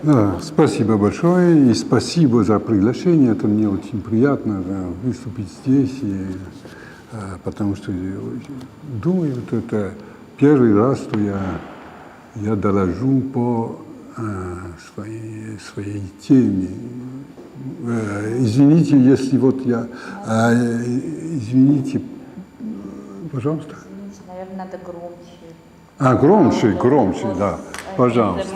Да, спасибо большое и спасибо за приглашение. Это мне очень приятно выступить здесь, потому что думаю, что это первый раз, что я доложу по своей теме. Извините, если вот я... Извините, пожалуйста. Извините, наверное, надо громче. Громче, да. Пожалуйста.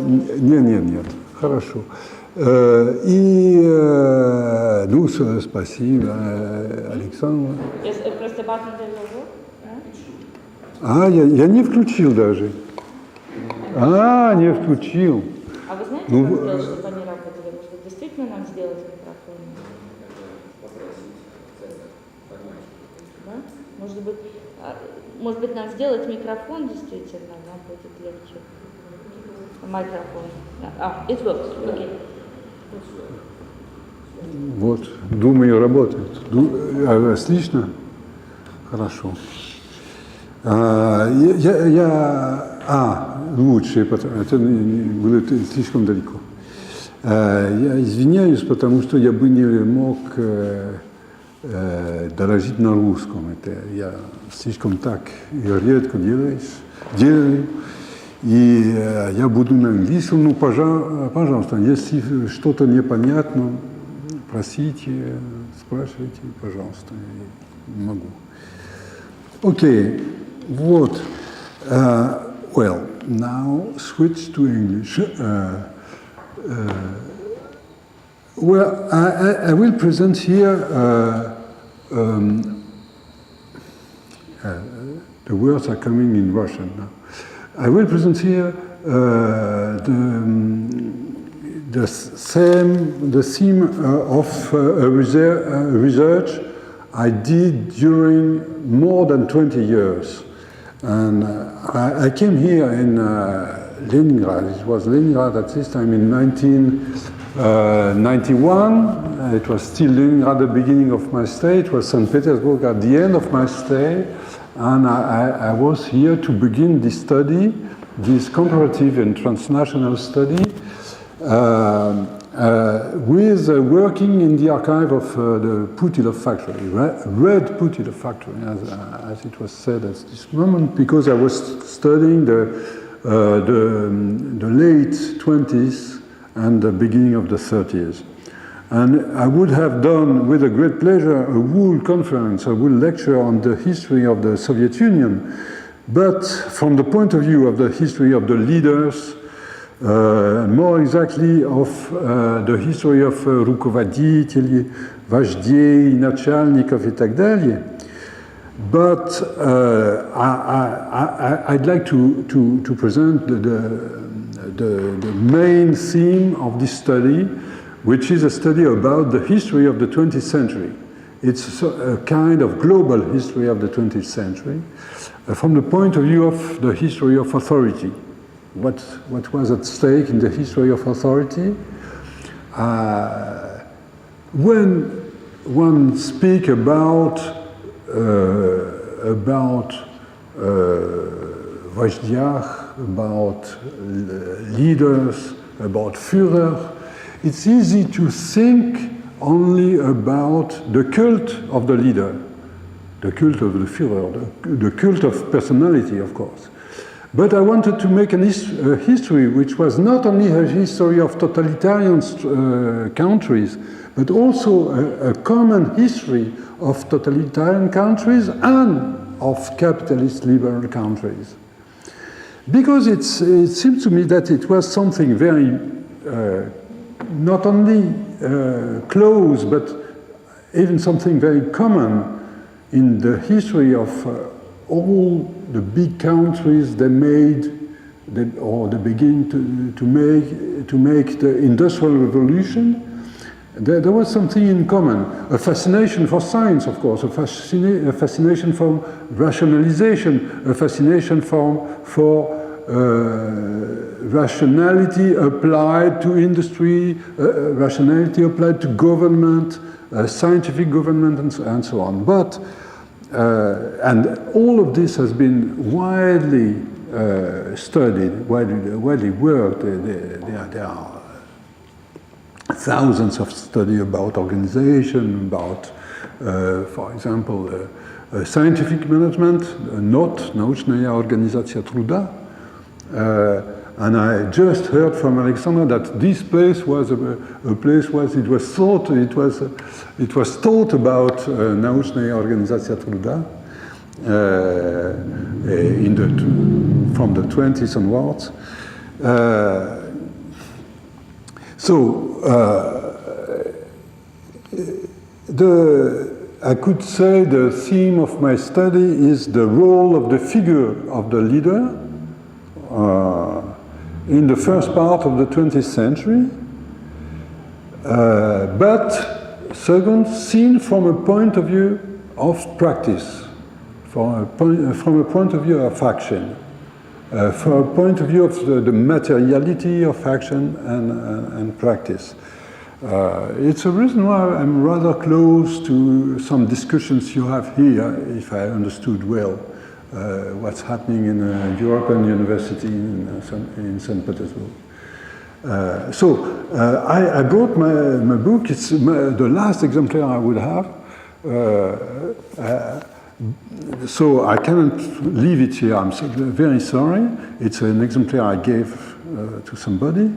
Нет, хорошо. Спасибо, Александр. Я не включил даже. Не включил. А вы знаете, как сделать, чтобы они работали? Может быть, действительно нам сделать микрофон? Да? Может быть, нам сделать микрофон действительно, нам будет легче. Микрофон. It works. Okay. Вот, думаю, работает. Слышно? Хорошо. Лучше, это было слишком далеко. Я извиняюсь, потому что я бы не мог доложить на русском. Это я слишком так редко делаю. И я буду на английском. Ну, пожалуйста, если что-то непонятно, просите, спрашивайте, пожалуйста, я могу. Окей, вот. Well, now switch to English. Well, I will present here the words are coming in Russian now. I will present here the theme of research I did during more than 20 years. And I came here in Leningrad. It was Leningrad at this time in 1991. It was still Leningrad at the beginning of my stay. It was St. Petersburg at the end of my stay. And I was here to begin this study, this comparative and transnational study, with working in the archive of the Putilov factory, Red Putilov factory, as it was said at this moment, because I was studying the late 20s and the beginning of the 30s. And I would have done, with a great pleasure, a whole conference, a whole lecture on the history of the Soviet Union, but from the point of view of the history of the leaders, more exactly of the history of руководителей, вождей, начальников и так далее. But I'd like to present the main theme of this study, which is a study about the history of the 20th century. It's a kind of global history of the 20th century, from the point of view of the history of authority. What was at stake in the history of authority? When one speaks about вождях, about leaders, about Führer, it's easy to think only about the cult of the leader, the cult of the Führer, the cult of personality, of course. But I wanted to make a history which was not only a history of totalitarian countries, but also a common history of totalitarian countries and of capitalist liberal countries. Because it seems to me that it was something very, not only close, but even something very common in the history of all the big countries they made, or they begin to make the Industrial Revolution. There was something in common, a fascination for science, of course, a fascination for rationalization, a fascination for rationality applied to industry, rationality applied to government, scientific government, and so on. But and all of this has been widely studied, widely worked. There are thousands of studies about organization, about, for example, scientific management, not научная организация труда. And I just heard from Alexander that this place was a place where it was thought, it was taught about научная организация труда from the 20s onwards. I could say the theme of my study is the role of the figure of the leader in the first part of the 20th century, but second, seen from a point of view of practice, from a point of view of action, from a point of view of the materiality of action and practice. It's a reason why I'm rather close to some discussions you have here, if I understood well what's happening in a European university in St. Petersburg. I brought my book. It's the last exemplar I would have. So I cannot leave it here. I'm very sorry. It's an exemplar I gave to somebody.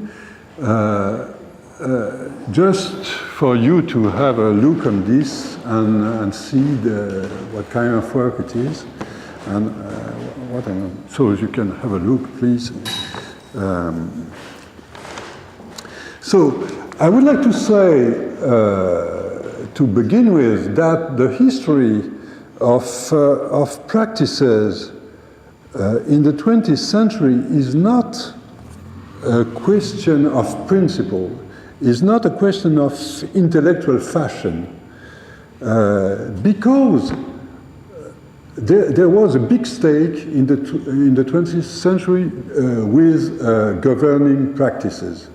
Just for you to have a look on this and see what kind of work it is, and so you can have a look, please. So I would like to say, to begin with, that the history of practices in the 20th century is not a question of principle. Is not a question of intellectual fashion, because there was a big stake in the 20th century with governing practices.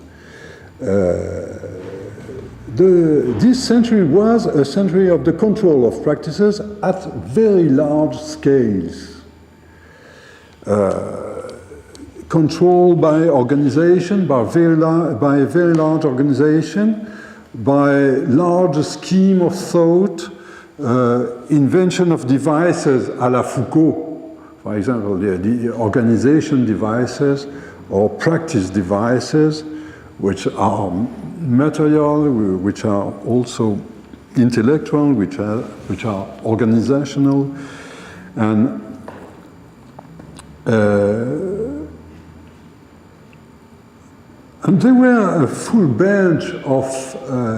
This century was a century of the control of practices at very large scales. Controlled by organization, by very large organization, by large scheme of thought, invention of devices à la Foucault, for example, the organization devices or practice devices, which are material, which are also intellectual, which are organizational, and there were a full bench of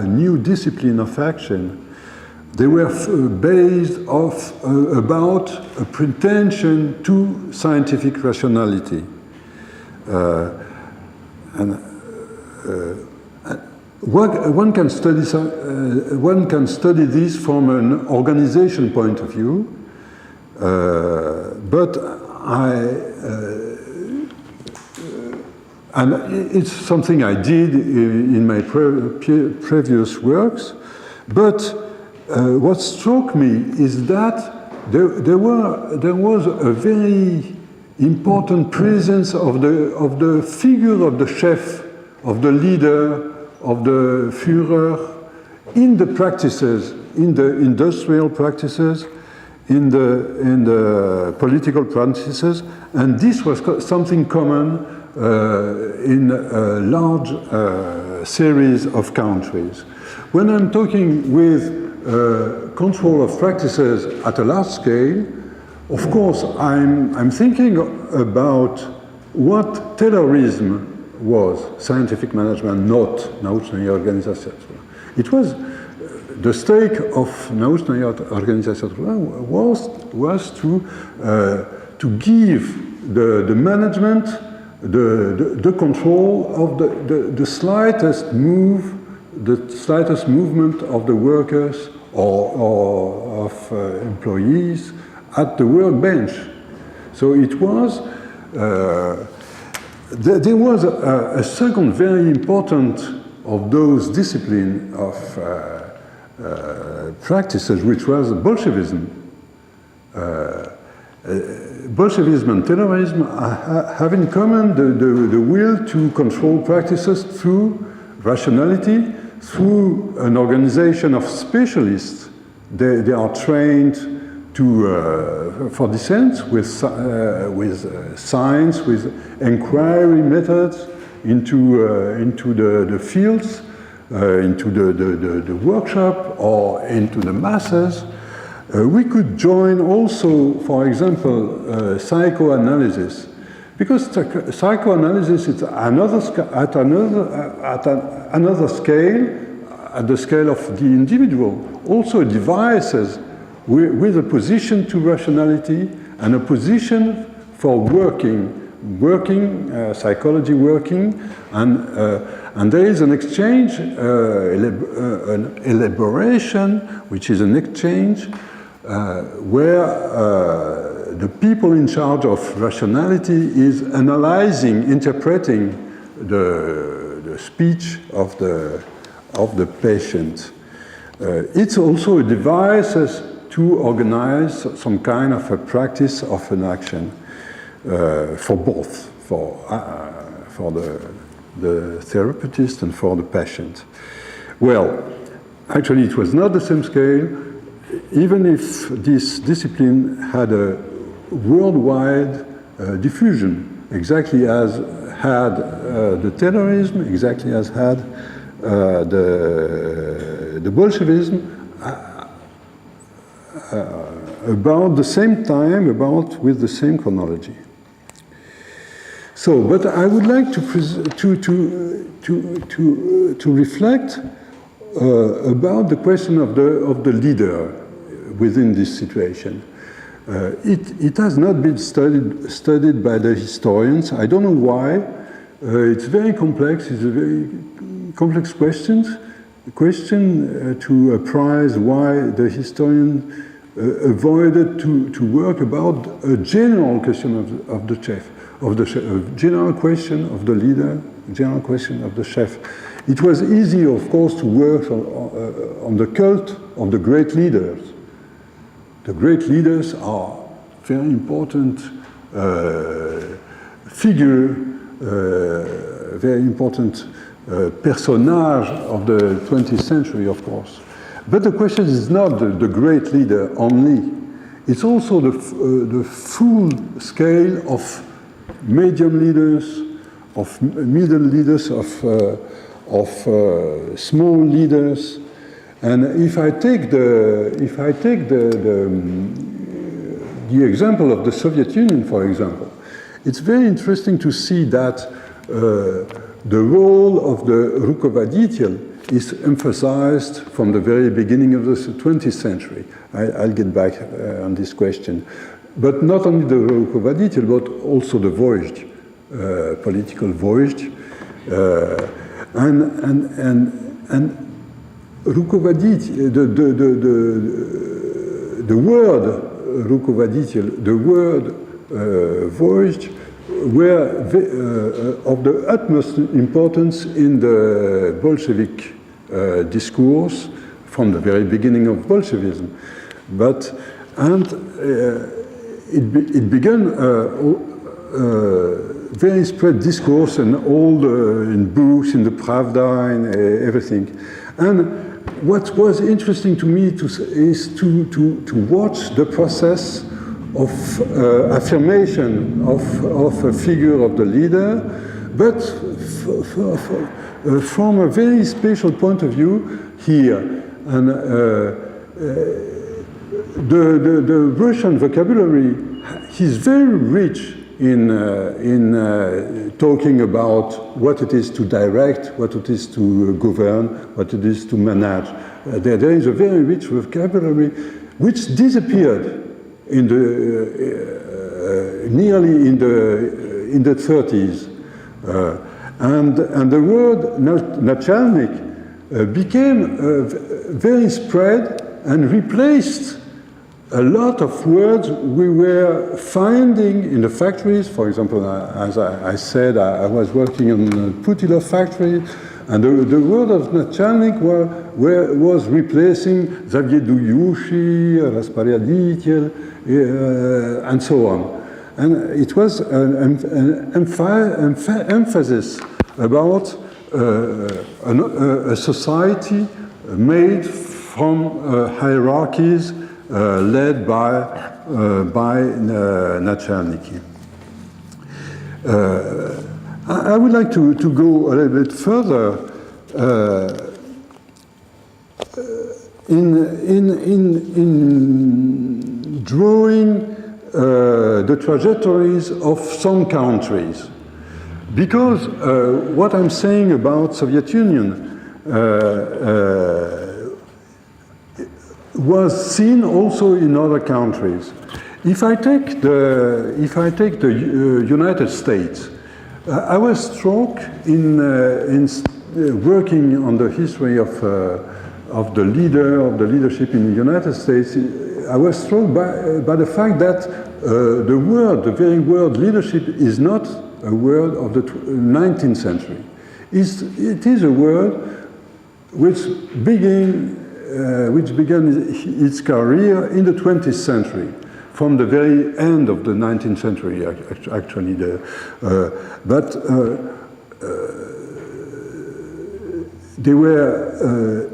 new discipline of action. They were based about a pretension to scientific rationality. One can study this from an organization point of view, but and it's something I did in my previous works, but what struck me is that there was a very important presence of the figure of the chef, of the leader, of the Führer in the practices, in the industrial practices, in the political practices, and this was something common in a large series of countries. When I'm talking with control of practices at a large scale, of course I'm thinking about what Taylorism was, scientific management, not научная организация. It was the stake of научная организация was to give the management the control of the slightest movement of the workers or of employees at the workbench. So it was there was a second very important of those disciplines of practices, which was Bolshevism. Bolshevism and terrorism have in common the will to control practices through rationality, through an organization of specialists. They are trained for dissent with science, with inquiry methods into the fields, into the workshop or into the masses. We could join also, for example, psychoanalysis, because psychoanalysis is at another scale, at the scale of the individual, also devices with a position to rationality and a position for working, psychology working, and there is an exchange, an elaboration, which is an exchange where the people in charge of rationality is analyzing, interpreting the speech of the patient. It's also a device to organize some kind of a practice of an action for both, for the therapist and for the patient. Well, actually it was not the same scale, even if this discipline had a worldwide diffusion, exactly as had the terrorism, exactly as had the Bolshevism, about the same time, with the same chronology. So, but I would like to reflect about the question of the leader within this situation. It has not been studied by the historians. I don't know why. It's very complex. It's a very complex question to apprise why the historian avoided to work about a general question of the chef, general question of the leader, general question of the chef. It was easy, of course, to work on the cult of the great leaders. The great leaders are very important figure, very important personage of the 20th century, of course. But the question is not the great leader only. It's also the full scale of medium leaders, of middle leaders, of small leaders. And if I take the example of the Soviet Union, for example, it's very interesting to see that the role of the rukovodитель is emphasized from the very beginning of the 20th century. I'll get back on this question. But not only the rukovodитель, but also the voyage, political voyage. And rukovodитель, the word rukovodитель, the word voyage, were of the utmost importance in the Bolshevik discourse from the very beginning of Bolshevism. It began very spread discourse and all in books, in the Pravda, in everything. And what was interesting to me is to watch the process of affirmation of a figure of the leader, but from a very special point of view here. And the Russian vocabulary is very rich in talking about what it is to direct, what it is to govern, what it is to manage. There is a very rich vocabulary which disappeared nearly in the 30s, and the word начальник became very spread and replaced a lot of words we were finding in the factories. For example, as I said, I was working on a Putilov factory, and the word of начальник was replacing Заведующий, распорядитель, and so on. And it was an emphasis about a society made from hierarchies led by nationality. I would like to go a little bit further in drawing the trajectories of some countries. Because what I'm saying about Soviet Union was seen also in other countries. If I take the United States, I was struck in working on the history of the leadership in the United States. I was struck by the fact that the very word leadership is not a word of the 19th century. It is a word which began its career in the 20th century, from the very end of the 19th century, actually. They were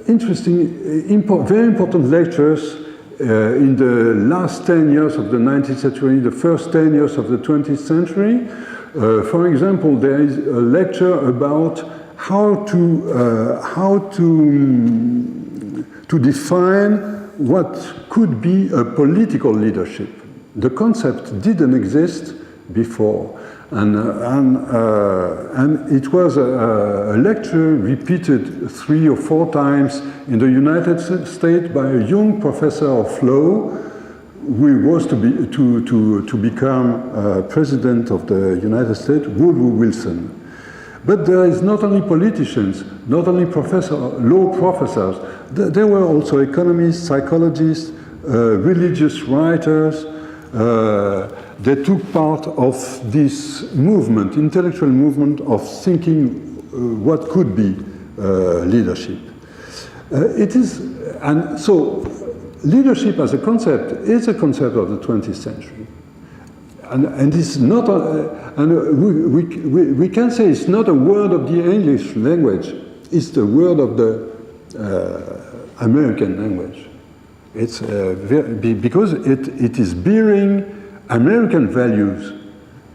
very important lectures in the last 10 years of the 19th century, the first 10 years of the 20th century. For example, there is a lecture about how to define what could be a political leadership. The concept didn't exist before, and it was a lecture repeated 3 or 4 times in the United States by a young professor of law who was to become president of the United States, Woodrow Wilson. But there is not only politicians, not only law professors, there were also economists, psychologists, religious writers. They took part of this movement, intellectual movement of thinking what could be leadership. And so leadership as a concept is a concept of the 20th century. And it's not, we can say it's not a word of the English language, it's the word of the American language. It's because it is bearing American values.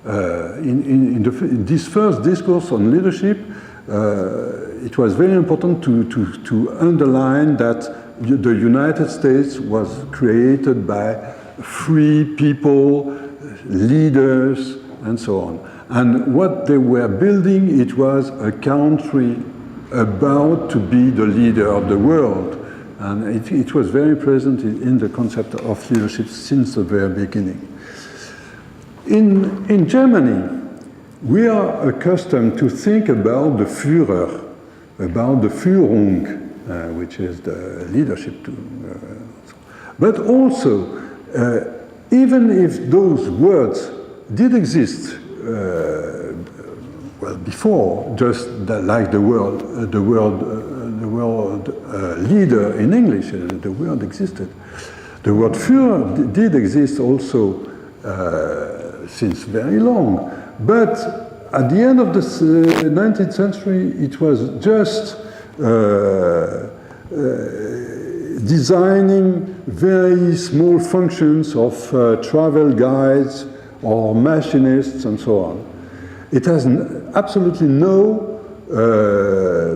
In this first discourse on leadership, it was very important to underline that the United States was created by free people, leaders, and so on. And what they were building, it was a country about to be the leader of the world. And it was very present in the concept of leadership since the very beginning. In Germany, we are accustomed to think about the Führer, about the Führung, which is the leadership. But also, even if those words did exist, well, before, just like the word leader in English, the word existed. The word Führer did exist also since very long. But at the end of the 19th century, it was just designing very small functions of travel guides or machinists and so on. It has absolutely no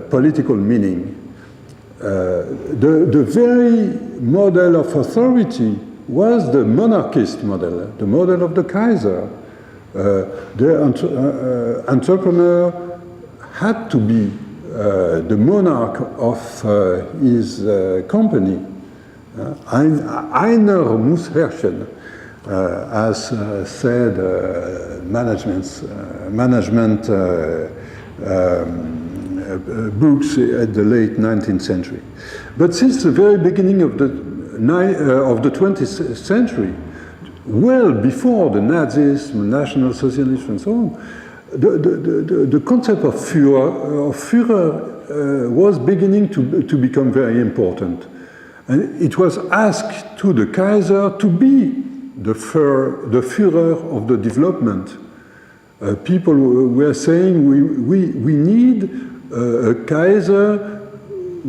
political meaning. The very model of authority was the monarchist model, the model of the Kaiser. The entrepreneur had to be the monarch of his company. Einer muss herrschen, as said management books at the late 19th century. But since the very beginning of the 20th century, well before the Nazis, National Socialism, and so on, the concept of Führer was beginning to become very important. And it was asked to the Kaiser to be the Führer of the development. People were saying we need a Kaiser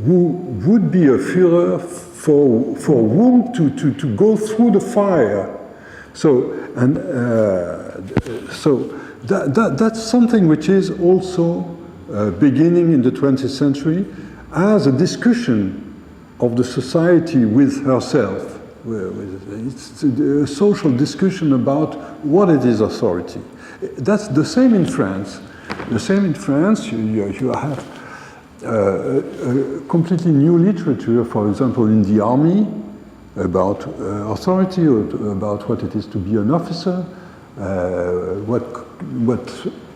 who would be a Führer for whom to go through the fire. So that's something which is also beginning in the 20th century as a discussion of the society with herself. It's a social discussion about what it is authority. That's the same in France. The same in France, you have a completely new literature, for example, in the army, about authority, or about what it is to be an officer, what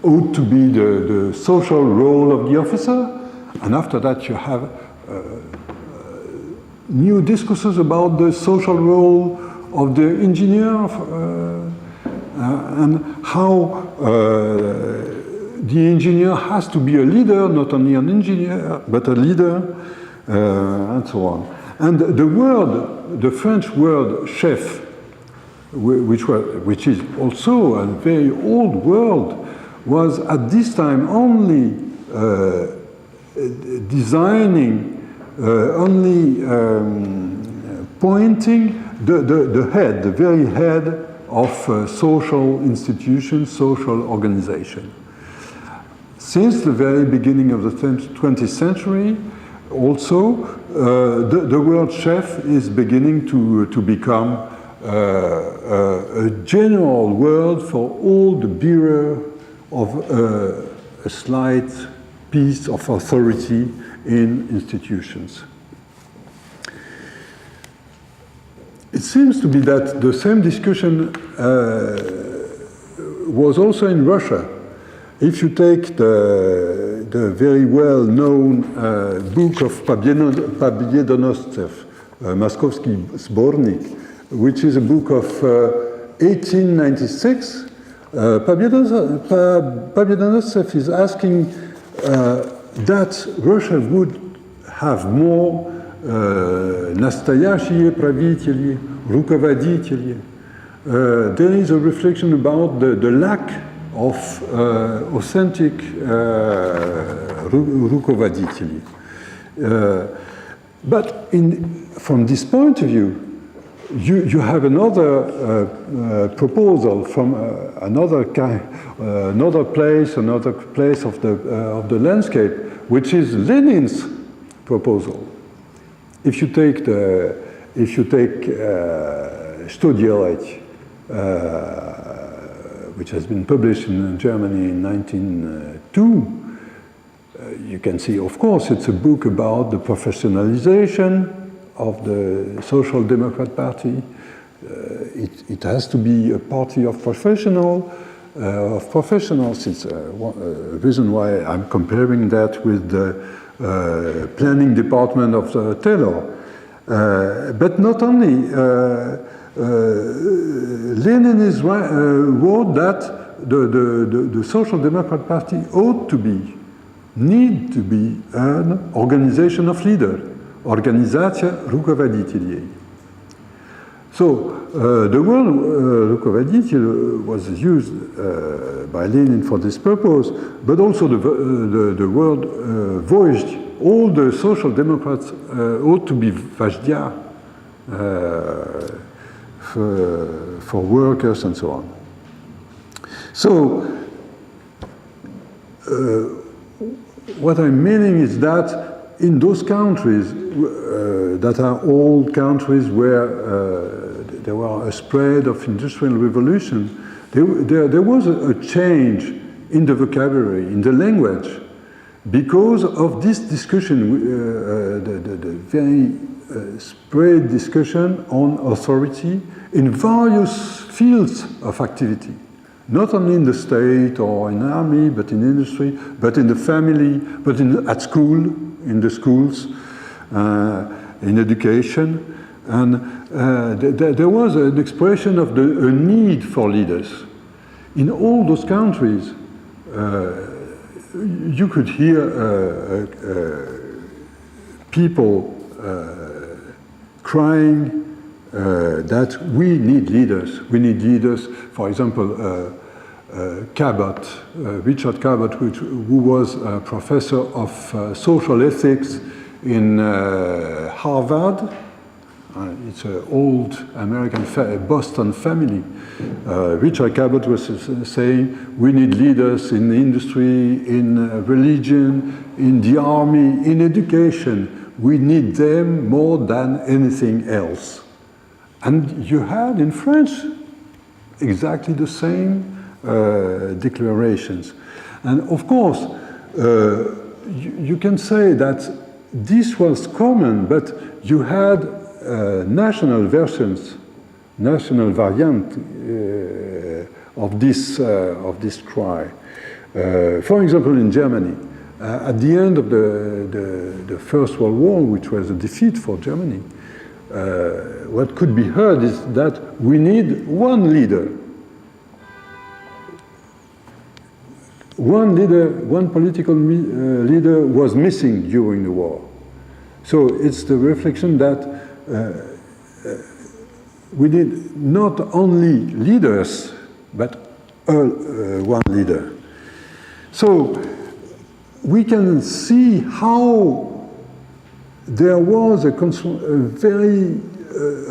ought to be the social role of the officer, and after that you have new discourses about the social role of the engineer, and how the engineer has to be a leader, not only an engineer, but a leader, and so on. And the French word chef, which is also a very old word, was at this time only designing, only pointing the head, the very head of social institutions, social organization. Since the very beginning of the 20th century, also, the word chef is beginning to become a general word for all the bearer of a slight piece of authority in institutions. It seems to be that the same discussion was also in Russia. If you take the very well-known book of Pobyedonoscev, Moskovsky Sbornik, which is a book of 1896, Pobyedonoscev is asking that Russia would have more настоящие правители, руководители. There is a reflection about the lack of authentic руководителей. But from this point of view, you have another proposal from another place of the landscape, which is Lenin's proposal. If you take Что делать, which has been published in Germany in 1902, you can see, of course, it's a book about the professionalization of the Social Democrat Party. It has to be a party of professionals. It's a reason why I'm comparing that with the planning department of Taylor. But not only, Lenin wrote that the Social Democrat Party need to be an organization of leaders, Организатор руководителей. So the word руководитель was used by Lenin for this purpose, but also the word voiced. All the social democrats ought to be vajda for workers and so on. So what I'm meaning is that in those countries that are old countries where there was a spread of industrial revolution, there was a change in the vocabulary, in the language, because of this discussion, the very spread discussion on authority in various fields of activity. Not only in the state or in the army, but in industry, but in the family, but at school, in the schools, in education. And there was an expression of a need for leaders. In all those countries, you could hear people crying that we need leaders. We need leaders, for example, Cabot, Richard Cabot, who was a professor of social ethics in Harvard. It's an old American Boston family. Richard Cabot was saying we need leaders in industry, in religion, in the army, in education. We need them more than anything else. And you had in France exactly the same declarations. And of course, you can say that this was common, but you had national versions, national variant of this cry. For example, in Germany, at the end of the First World War, which was a defeat for Germany, what could be heard is that we need one leader. One leader, one political leader was missing during the war. So it's the reflection that we need not only leaders, but one leader. So we can see how there was a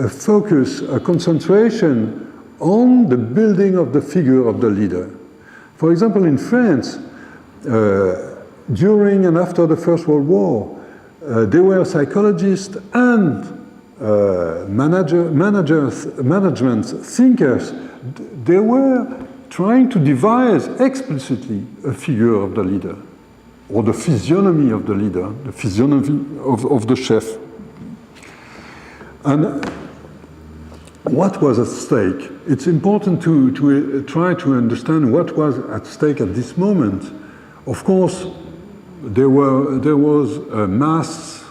focus, a concentration on the building of the figure of the leader. For example, in France, during and after the First World War, there were psychologists and management thinkers. They were trying to devise explicitly a figure of the leader, or the physiognomy of the leader, the physiognomy of the chef. And what was at stake? It's important to try to understand what was at stake at this moment. Of course, there was a mass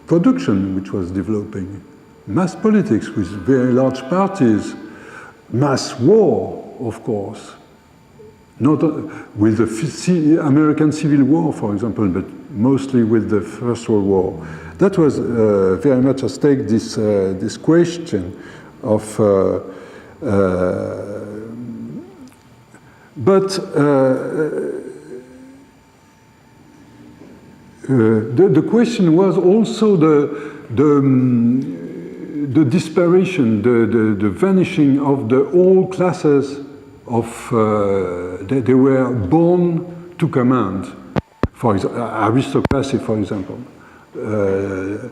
production which was developing, mass politics with very large parties, mass war, of course, not with the American Civil War, for example, but mostly with the First World War. That was very much at stake, this question of the question was also the disparition, the vanishing of the old classes of they were born to command. For example, aristocracy, for example. The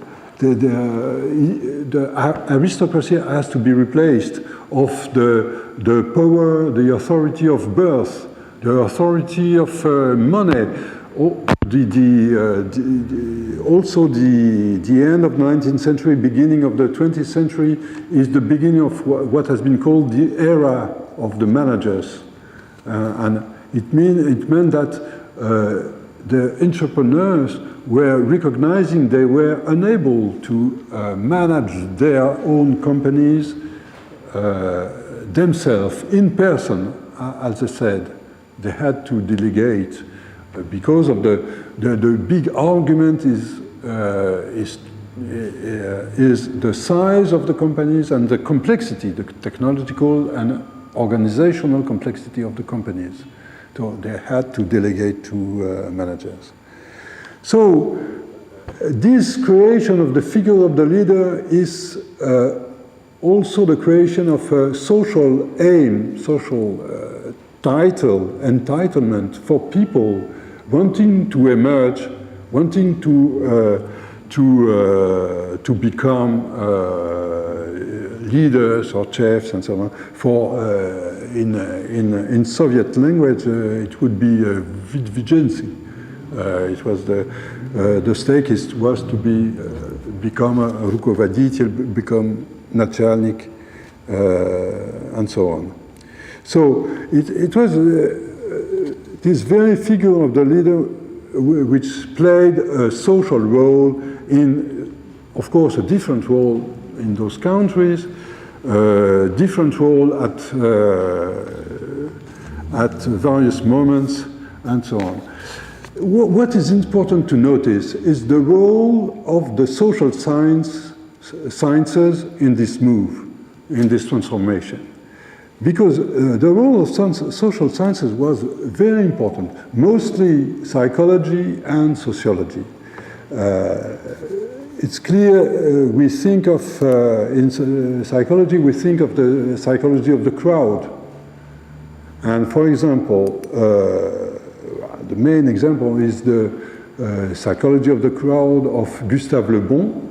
aristocracy has to be replaced of the power, the authority of birth, the authority of money. Also, the end of the 19th century, beginning of the 20th century is the beginning of what has been called the era of the managers. And it meant that the entrepreneurs were recognizing they were unable to manage their own companies themselves in person, as I said. They had to delegate because of the big argument is the size of the companies and the complexity, the technological and organizational complexity of the companies. So they had to delegate to managers. So this creation of the figure of the leader is also the creation of a social aim, social title, entitlement for people wanting to emerge, wanting to become leaders or chefs and so on. For in Soviet language, it would be vidvigency. It was the stake was to become a rukovodитель, become начальник, and so on. So it was this very figure of the leader which played a social role in, of course, a different role in those countries, different role at various moments, and so on. What is important to notice is the role of the social science sciences in this move, in this transformation. Because the role of social sciences was very important, mostly psychology and sociology. It's clear we think of, in psychology, we think of the psychology of the crowd. And for example, the main example is the psychology of the crowd of Gustave Le Bon,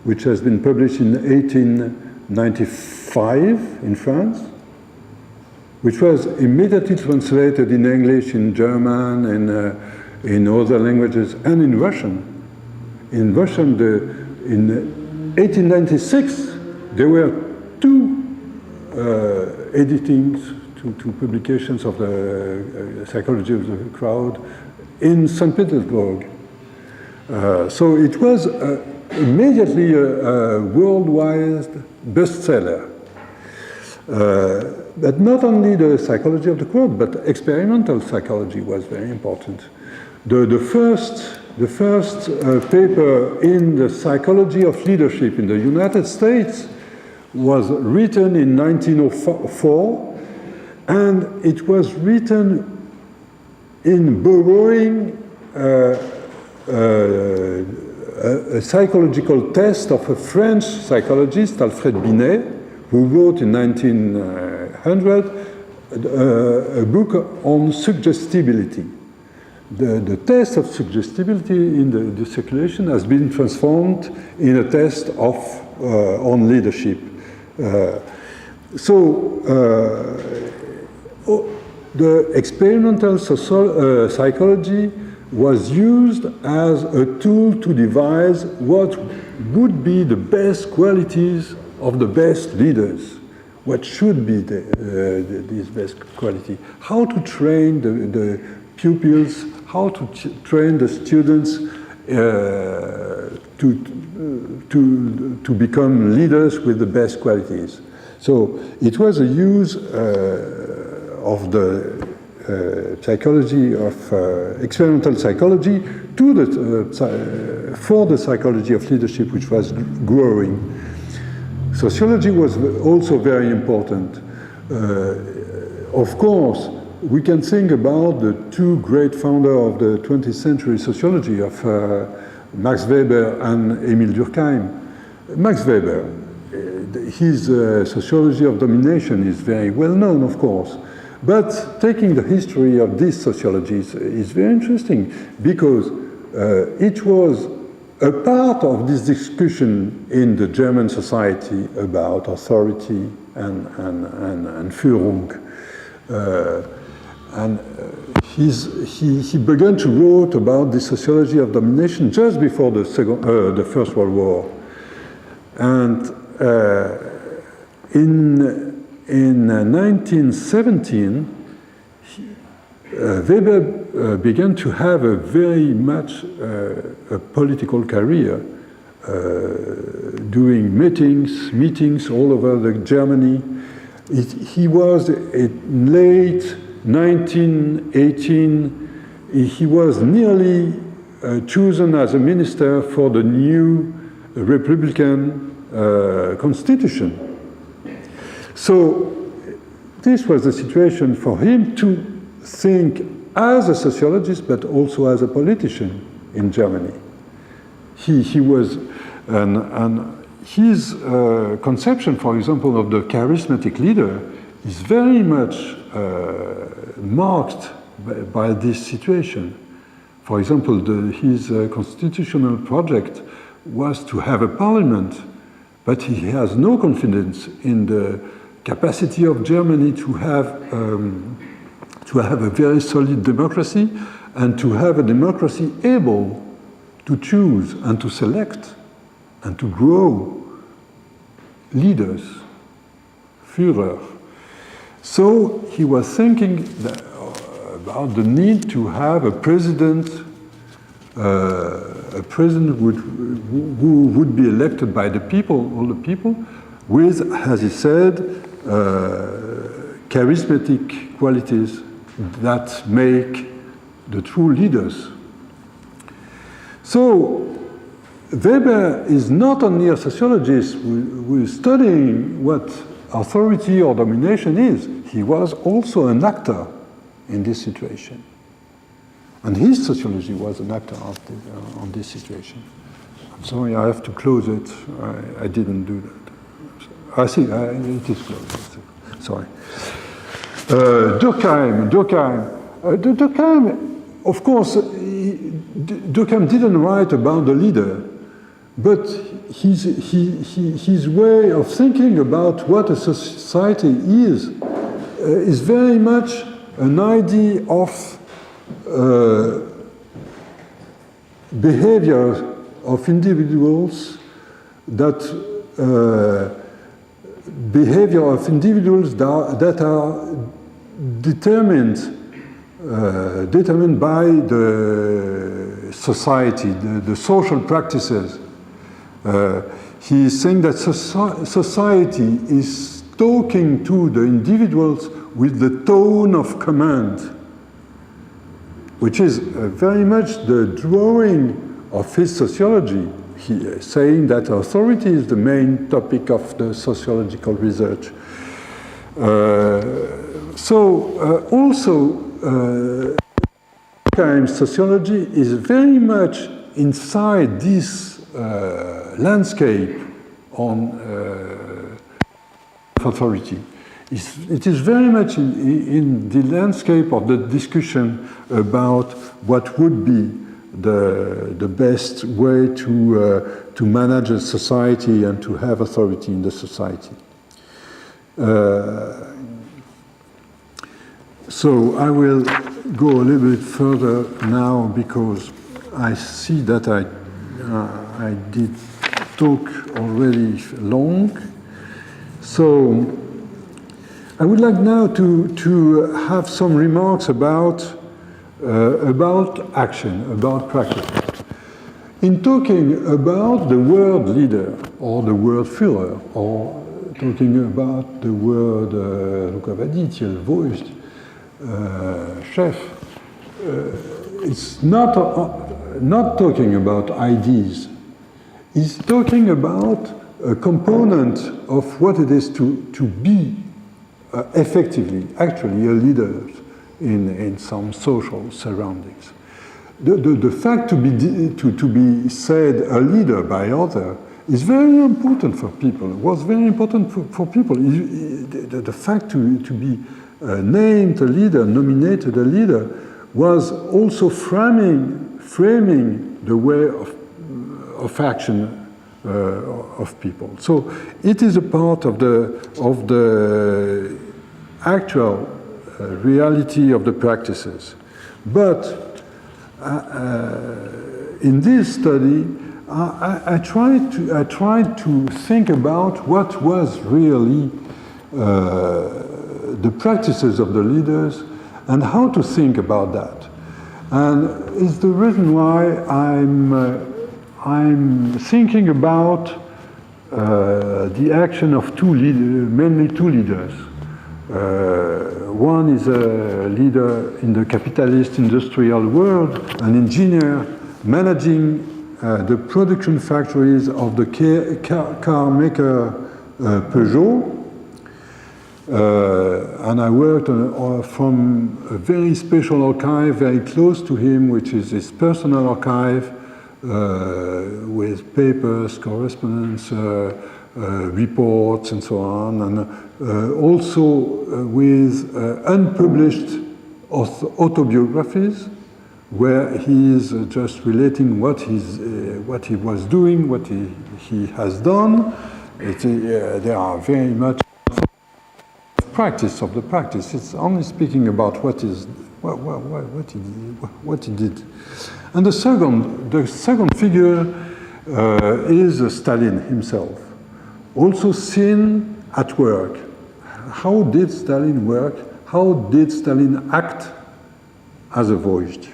which has been published in 1895 in France, which was immediately translated in English, in German, and in other languages, and in Russian. In Russian, in 1896, there were two editings, two publications of the psychology of the crowd in St. Petersburg. So it was immediately a worldwide bestseller. But not only the psychology of the crowd, but experimental psychology was very important. The first paper in the psychology of leadership in the United States was written in 1904, and it was written in borrowing a psychological test of a French psychologist, Alfred Binet, who wrote in 1900 a book on suggestibility. The test of suggestibility in the circulation has been transformed in a test of on leadership. The experimental psychology was used as a tool to devise what would be the best qualities of the best leaders. What should be these best qualities? How to train the pupils, how to train the students to become leaders with the best qualities. So it was a use of the psychology of experimental psychology for the psychology of leadership, which was growing. Sociology was also very important. Of course, we can think about the two great founders of the 20th century sociology, of Max Weber and Emil Durkheim. Max Weber, his sociology of domination is very well known, of course. But taking the history of this sociology is very interesting, because it was a part of this discussion in the German society about authority and Führung. He began to write about the sociology of domination just before the First World War. And in 1917, Weber began to have a very much a political career, doing meetings all over Germany. He was in late 1918. He was nearly chosen as a minister for the new Republican constitution. So this was the situation for him to think as a sociologist, but also as a politician in Germany. He was, and his conception, for example, of the charismatic leader is very much marked by this situation. For example, his constitutional project was to have a parliament, but he has no confidence in the capacity of Germany to have a very solid democracy, and to have a democracy able to choose and to select and to grow leaders, Führer. So he was thinking about the need to have a president who would be elected by the people, all the people, with, as he said, charismatic qualities that make the true leaders. So Weber is not only a sociologist who is studying what authority or domination is, he was also an actor in this situation. And his sociology was an actor on this situation. I'm sorry, I have to close it. I didn't do that. I see, it is closed. Sorry. Durkheim, of course, Durkheim didn't write about the leader, but his way of thinking about what a society is very much an idea of behavior of individuals that are determined by the society, the social practices. He is saying that society is talking to the individuals with the tone of command, which is very much the drawing of his sociology. He is saying that authority is the main topic of the sociological research. Sociology is very much inside this landscape on authority. It is very much in the landscape of the discussion about what would be the best way to manage a society and to have authority in the society. So I will go a little bit further now because I see that I did talk already long. So I would like now to have some remarks about action, about practice. In talking about the word leader or the word Führer or talking about the word rukovodитель, вождь, chef, it's not talking about ideas. It's talking about a component of what it is to be effectively, actually, a leader in some social surroundings. The fact to be said a leader by others is very important for people. It was very important for people. The fact to be named a leader, nominated a leader, was also framing the way of action of people. So it is a part of the actual reality of the practices. But in this study, I tried to think about what was really the practices of the leaders and how to think about that. And it's the reason why I'm thinking about the action of mainly two leaders. One is a leader in the capitalist industrial world, an engineer managing the production factories of the car maker Peugeot. And I worked from a very special archive very close to him, which is his personal archive, with papers, correspondence, reports, and so on, and also with unpublished autobiographies, where he is just relating what he was doing, what he has done. They are very much practice of the practice. It's only speaking about what he did. And the second figure is Stalin himself, also seen at work. How did Stalin work? How did Stalin act as a voyage?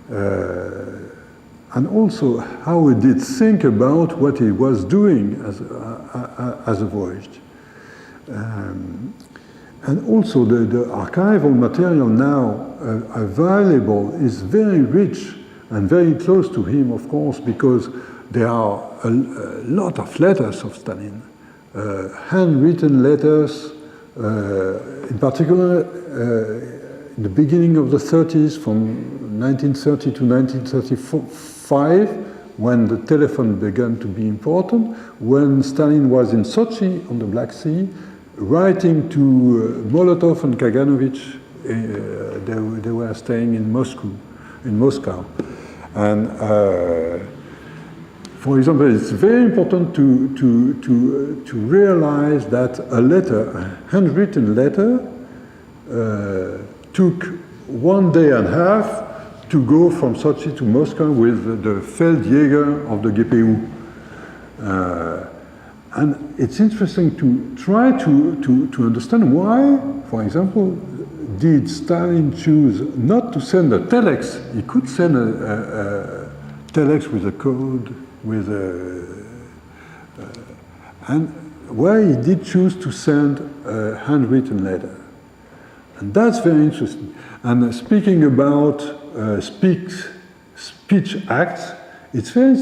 And also how he did think about what he was doing as a voyage. And also the archival material now available is very rich and very close to him, of course, because there are a lot of letters of Stalin, handwritten letters, in particular in the beginning of the 30s, from 1930 to 1935, when the telephone began to be important, when Stalin was in Sochi on the Black Sea, writing to Molotov and Kaganovich. They were staying in Moscow. And for example, it's very important to realize that a handwritten letter, took 1 day and a half to go from Sochi to Moscow with the Feldjäger of the GPU. And it's interesting to try to understand why, for example, did Stalin choose not to send a telex? He could send a telex with a code, and why he did choose to send a handwritten letter. And that's very interesting. And speaking about speech acts, it's very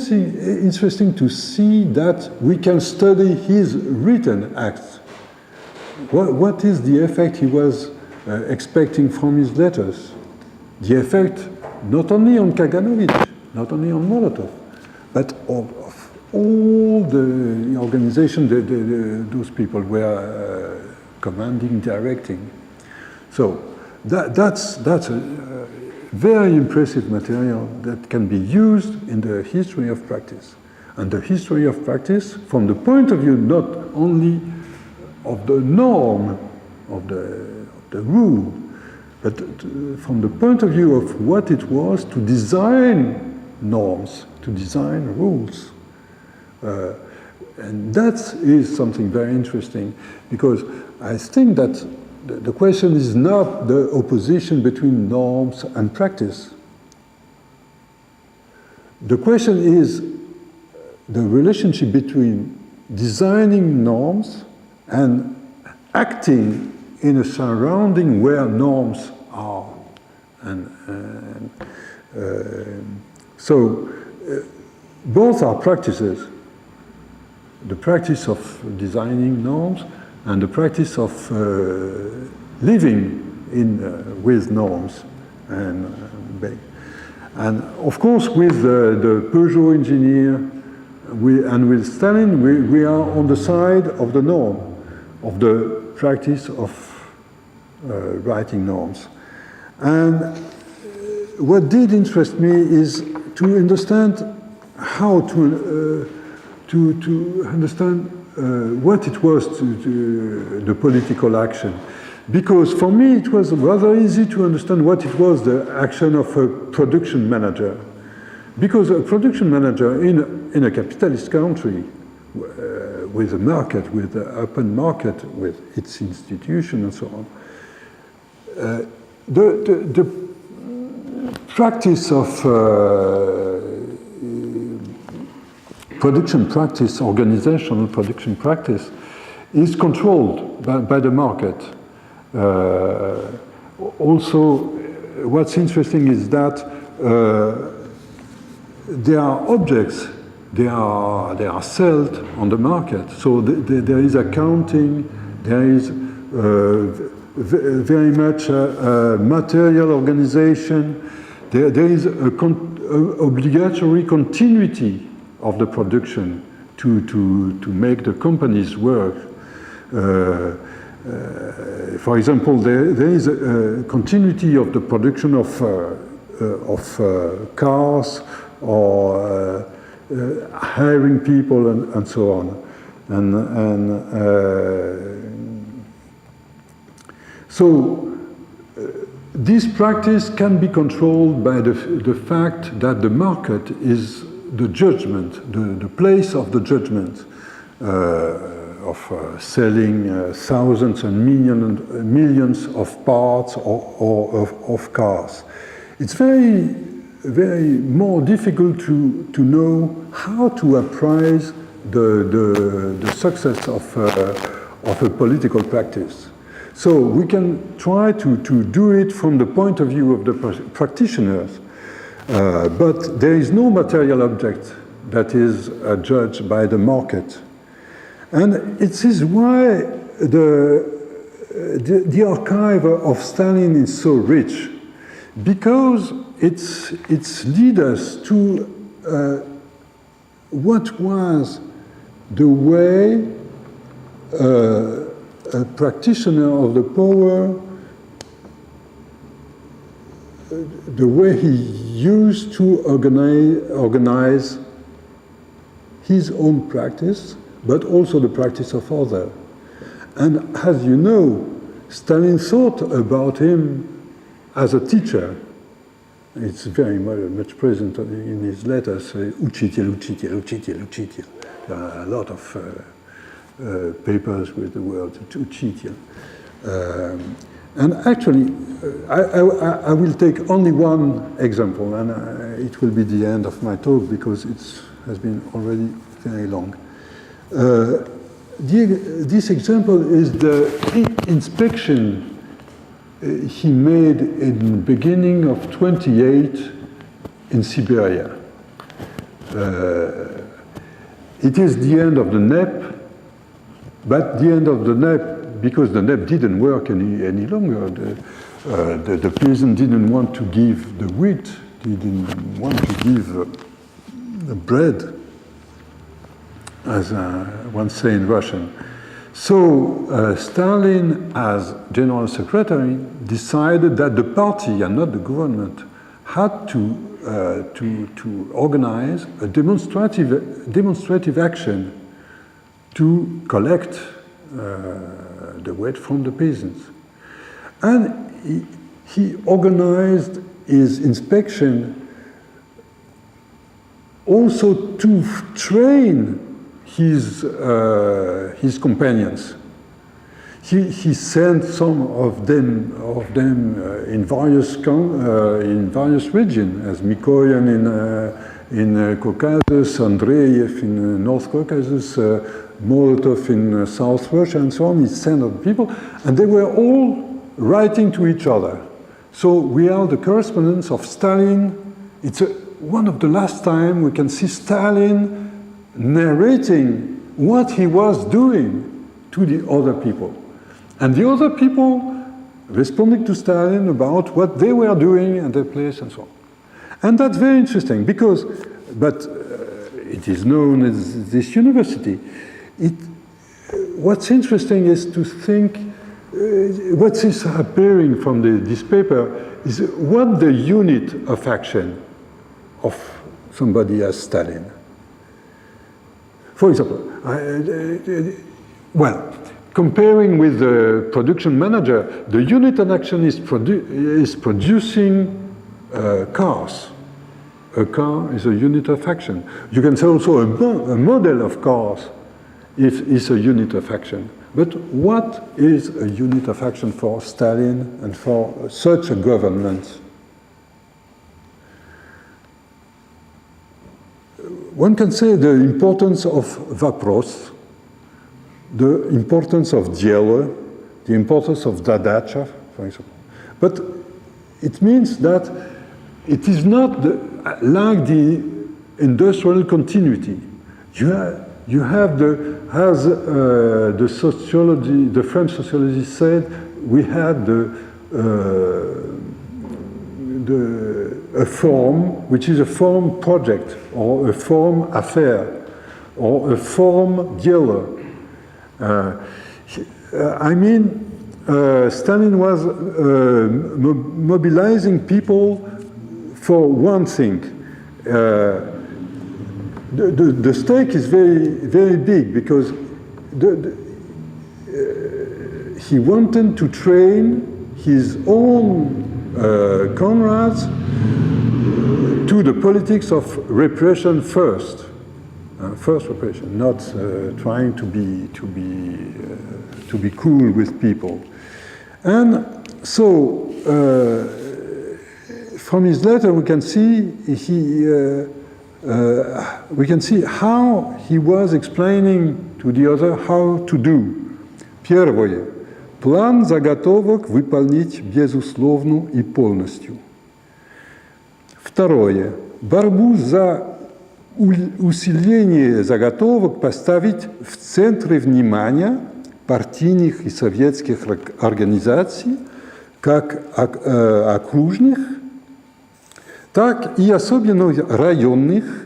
interesting to see that we can study his written acts. What is the effect he was expecting from his letters? The effect not only on Kaganovich, not only on Molotov, but of all the organization those people were commanding, directing. So that's a very impressive material that can be used in the history of practice. And the history of practice, from the point of view not only of the norm, of the rule, but from the point of view of what it was to design norms, to design rules. And that is something very interesting, because I think that the question is not the opposition between norms and practice. The question is the relationship between designing norms and acting in a surrounding where norms are. So both are practices. The practice of designing norms and the practice of living with norms. And of course, with the Peugeot engineer and with Stalin, we are on the side of the norm, of the practice of writing norms. And what did interest me is to understand how to understand what it was the political action. Because for me it was rather easy to understand what it was the action of a production manager. Because a production manager in a capitalist country, with a market, with an open market, with its institution and so on, the practice of production practice, organizational production practice, is controlled by the market. Also, what's interesting is that there are objects, they are sold on the market. So there is accounting, there is very much material organization. There is obligatory continuity of the production to make the companies work. For example, there is a continuity of the production of cars or hiring people and so on. So this practice can be controlled by the fact that the market is the judgment, the place of the judgment of selling thousands and millions of parts or of cars. It's very more difficult to know how to apprise the success of a political practice. So we can try to do it from the point of view of the practitioners. But there is no material object that is judged by the market. And it is why the archive of Stalin is so rich, because it leads us to what was the way a practitioner of the power, the way he used to organize his own practice, but also the practice of others. And as you know, Stalin thought about him as a teacher. It's very much present in his letters, учитель, учитель, учитель, учитель. There are a lot of papers with the word учитель. And actually, I will take only one example, and it will be the end of my talk because it has been already very long. This example is the inspection he made in the beginning of 28 in Siberia. It is the end of the NEP, but the end of the NEP because the NEP didn't work any longer. The peasant didn't want to give the wheat, didn't want to give the bread, as one say in Russian. So Stalin, as general secretary, decided that the party and not the government had to organize a demonstrative action to collect the wheat from the peasants. And he organized his inspection also to train his companions. He sent some of them in various regions, as Mikoyan in Caucasus, Andreev in North Caucasus, Molotov in South Russia, and so on. He sent other people, and they were all writing to each other. So we are the correspondence of Stalin. It's one of the last time we can see Stalin narrating what he was doing to the other people. And the other people responding to Stalin about what they were doing at their place and so on. And that's very interesting because, it is known as this university. What's interesting is to think, what is appearing from this paper is what the unit of action of somebody as Stalin. For example, comparing with the production manager, the unit of action is producing cars. A car is a unit of action. You can say also a model of cars is a unit of action. But what is a unit of action for Stalin and for such a government? One can say the importance of вопрос, the importance of дело, the importance of задача, for example. But it means that it is not like the industrial continuity. You have as the sociology, the French sociologist said, we had a form, which is a form project, or a form affair, or a form dealer. Stalin was mobilizing people for one thing. The stake is very, very big because he wanted to train his own comrades to the politics of repression first. First repression, not trying to be cool with people. And so, from his letter, we can see how he was explaining to the other how to do. Первое. План заготовок выполнить безусловно и полностью. Второе. Борьбу за усиление заготовок поставить в центре внимания партийных и советских организаций, как окружных, так и особенно районных,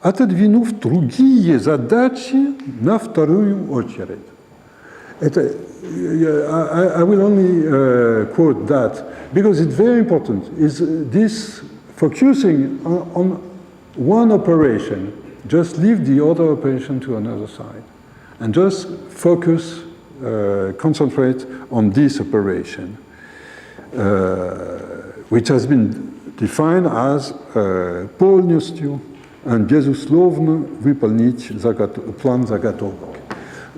отодвинув другие задачи на вторую очередь. Это, I will only quote that because it's very important. Is this focusing on one operation, just leave the other operation to another side, and just focus, concentrate on this operation, which has been defined as полностью и безусловно выполнить план заготовок.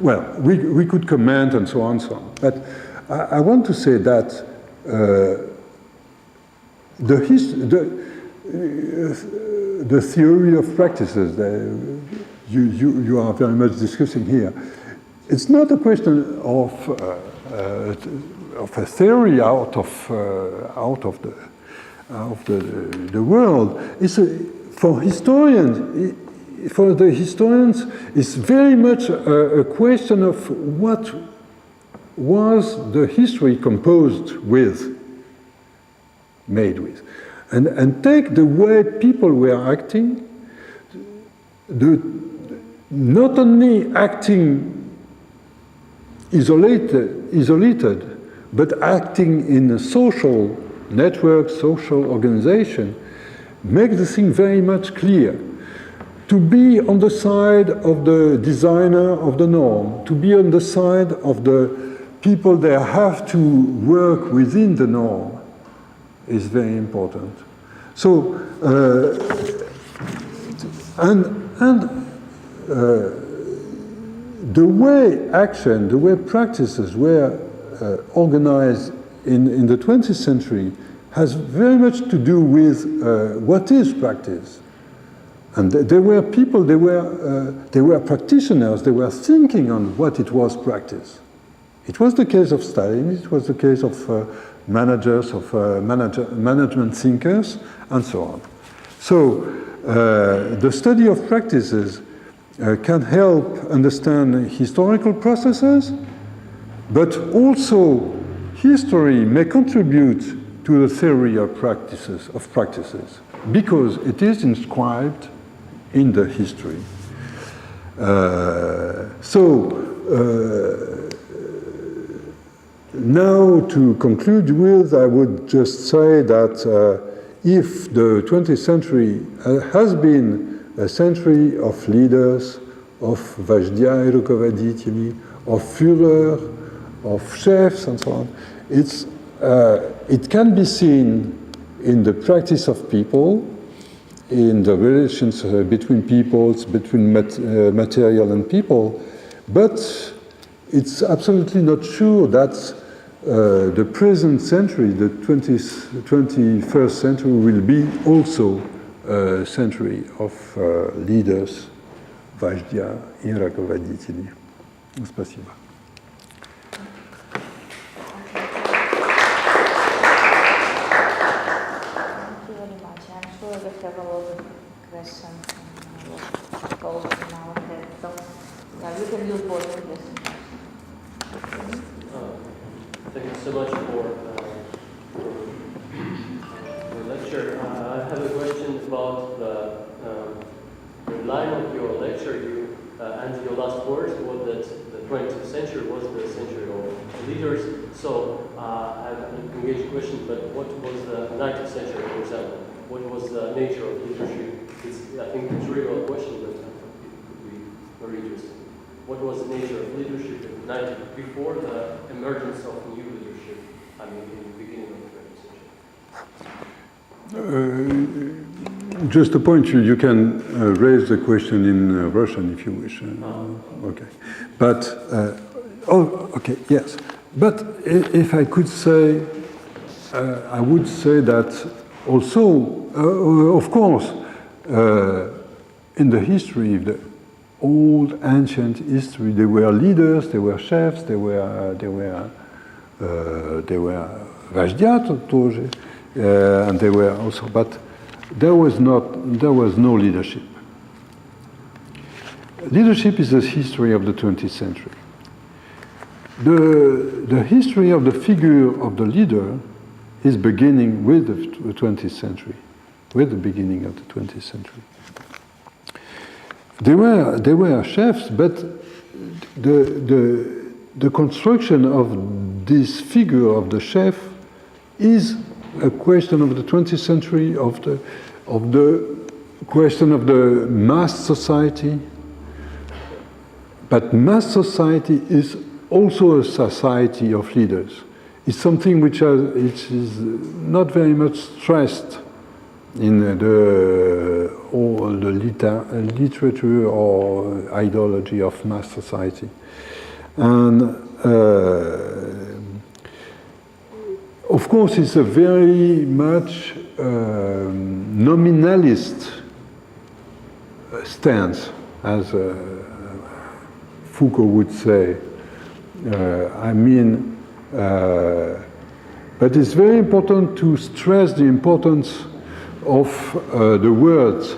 Well, we could comment and so on, but I want to say that the theory of practices that you are very much discussing here, it's not a question of a theory out of the world. It's for historians. For the historians, it's very much a question of what was the history composed with, made with. And take the way people were acting, not only acting isolated, but acting in a social network, social organization, make the thing very much clear. To be on the side of the designer of the norm, to be on the side of the people that have to work within the norm is very important. So, the way action, the way practices were organized in the 20th century has very much to do with what is practice. And there were people, they were practitioners, they were thinking on what it was practice. It was the case of Stalin, it was the case of managers, of management thinkers, and so on. So the study of practices can help understand historical processes, but also history may contribute to the theory of practices, because it is inscribed in the history. Now to conclude with, I would just say that if the 20th century has been a century of leaders, of вождя и руководителей, of Führer, of chefs and so on, it can be seen in the practice of people, in the relations between peoples, between material and people, but it's absolutely not sure that the present century, the 21st century, will be also a century of leaders, вождя и руководителей. Спасибо. You can use both of this. Thank you so much for the lecture. I have a question about the line of your lecture. And your last words was that the 20th century was the century of leaders. So I have an engaged question, but what was the 19th century, for example? What was the nature of leadership? I think it's a trivial question, but it could be very interesting. What was the nature of leadership before the emergence of new leadership, I mean, in the beginning of the 20th century? Just a point, you can raise the question in Russian if you wish. Okay. But, okay, yes. But if I could say, I would say that also, of course, in the history, the old ancient history, there were leaders, there were chefs, there were вождя тоже, and there were also, but there was no leadership. Leadership is the history of the 20th century. The history of the figure of the leader is beginning with the 20th century, with the beginning of the 20th century. They were chefs, but the construction of this figure of the chef is a question of the 20th century, of the question of the mass society. But mass society is also a society of leaders. It's something which is not very much stressed in all the literature or ideology of mass society. And of course, it's a very much nominalist stance, as Foucault would say. But it's very important to stress the importance of the words.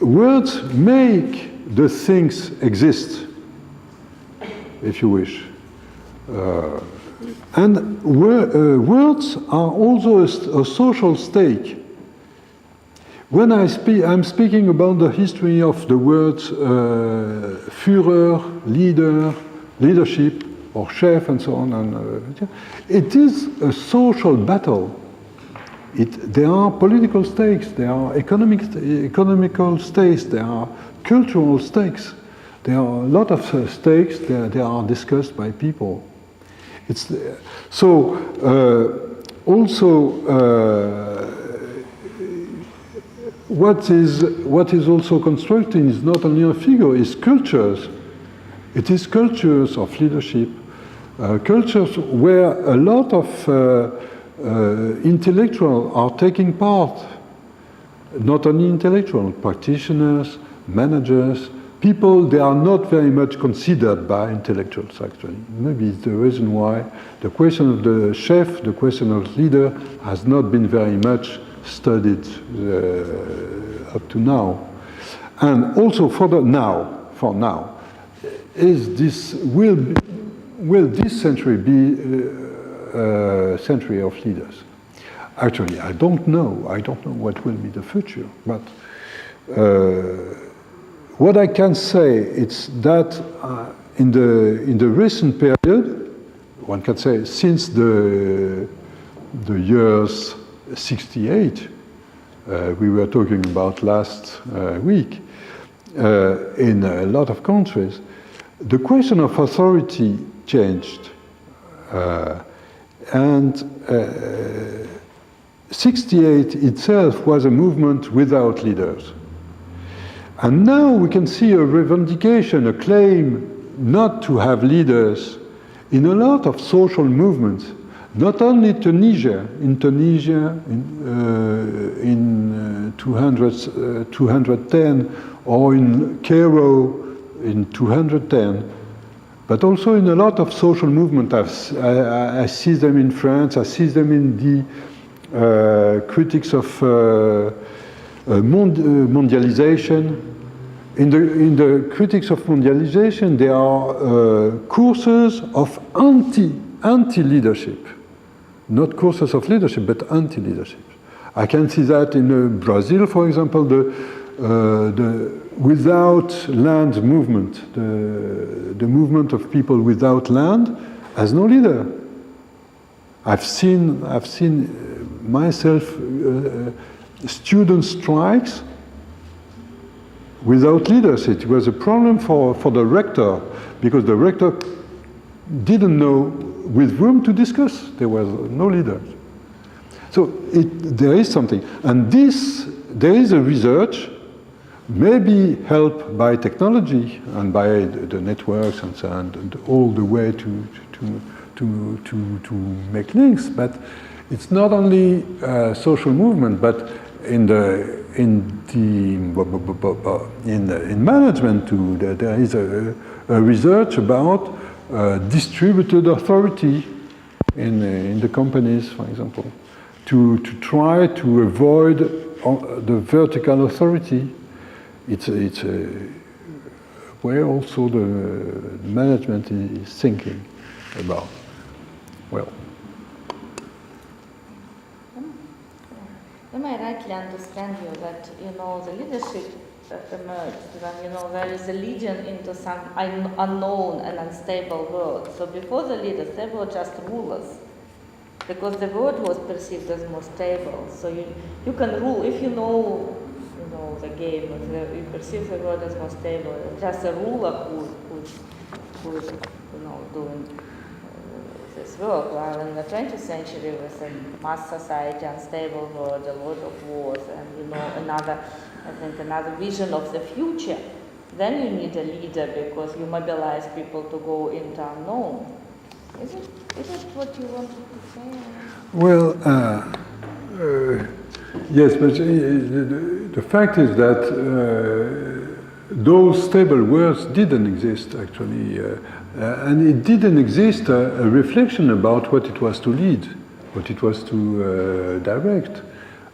Words make the things exist, if you wish. And words are also a social stake. When I'm speaking about the history of the words Führer, leader, leadership, or chef, and so on, and it is a social battle. There are political stakes, there are economical stakes, there are cultural stakes. There are a lot of stakes that they are discussed by people. What is also constructing is not only a figure, it's cultures. It is cultures of leadership, cultures where a lot of intellectuals are taking part. Not only intellectual, practitioners, managers, people, they are not very much considered by intellectuals, actually. Maybe it's the reason why the question of the chef, the question of leader, has not been very much studied up to now. And also for now, will this century be a century of leaders? Actually, I don't know. I don't know what will be the future. But what I can say is that in the recent period, one can say since the years 68, we were talking about last week, in a lot of countries, the question of authority changed. And 68 itself was a movement without leaders. And now we can see a revendication, a claim not to have leaders in a lot of social movements. Not only Tunisia, in 210, or in Cairo in 210, but also in a lot of social movements. I see them in France, I see them in the critics of mondialization. In the critics of mondialization, there are courses of anti-leadership. Not courses of leadership, but anti-leadership. I can see that in Brazil, for example, the without land movement, the movement of people without land has no leader. I've seen myself student strikes without leaders. It was a problem for the rector, because the rector didn't know with whom to discuss. There was no leader. So there is something. And there is a research, maybe helped by technology and by the networks and so on, and all the way to make links, but it's not only a social movement, but in management too. There is a research about distributed authority in the companies, for example. to try to avoid the vertical authority. It's a way also the management is thinking about. Well. Am I rightly understand you that the leadership emerged when there is a legion into some unknown and unstable world? So before the leaders, they were just rulers, because the world was perceived as more stable. So you can rule if you know the game. You perceive the world as more stable. Just a ruler who's doing this work. While in the 20th century, with a mass society, unstable world, a lot of wars, and another vision of the future, then you need a leader because you mobilize people to go into unknown. Is it what you wanted to say? Well, yes, but the fact is that those stable words didn't exist actually, and it didn't exist a reflection about what it was to lead, what it was to direct.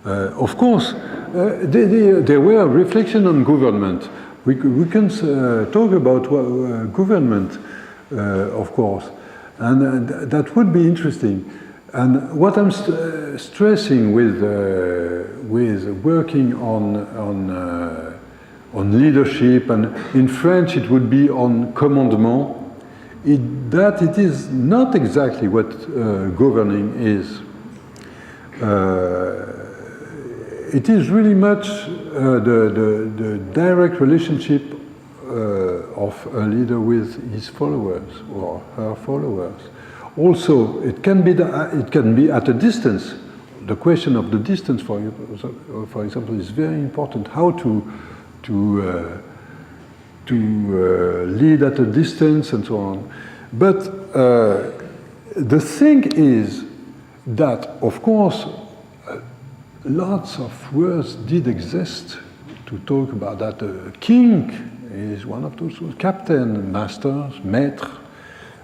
Of course, there were reflection on government. We can talk about government, of course, and that would be interesting. And what I'm stressing with working on leadership, and in French it would be on commandement, that it is not exactly what governing is. It is really much the direct relationship of a leader with his followers or her followers. Also, it can be at a distance. The question of the distance, for example, is very important. How to lead at a distance and so on. But the thing is that, of course, lots of words did exist to talk about that. King is one of those words. Captain, masters, maître,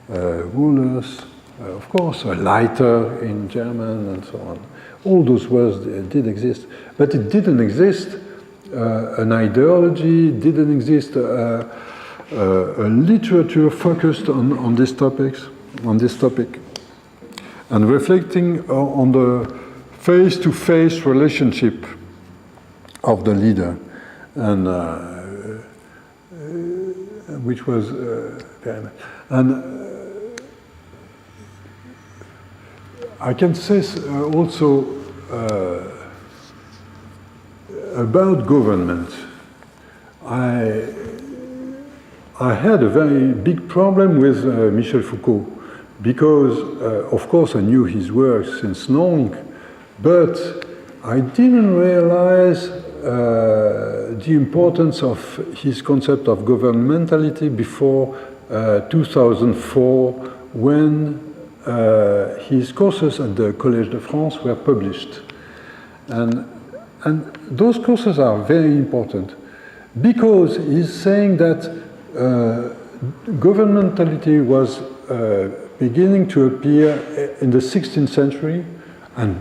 rulers, of course, a Leiter in German and so on. All those words did exist, but it didn't exist an ideology, didn't exist a literature focused on these topics, and reflecting on the face-to-face relationship of the leader, and which was very much. And I can say also about government. I had a very big problem with Michel Foucault because, of course, I knew his work since long, but I didn't realize the importance of his concept of governmentality before 2004, when his courses at the Collège de France were published. And those courses are very important because he's saying that governmentality was beginning to appear in the 16th century and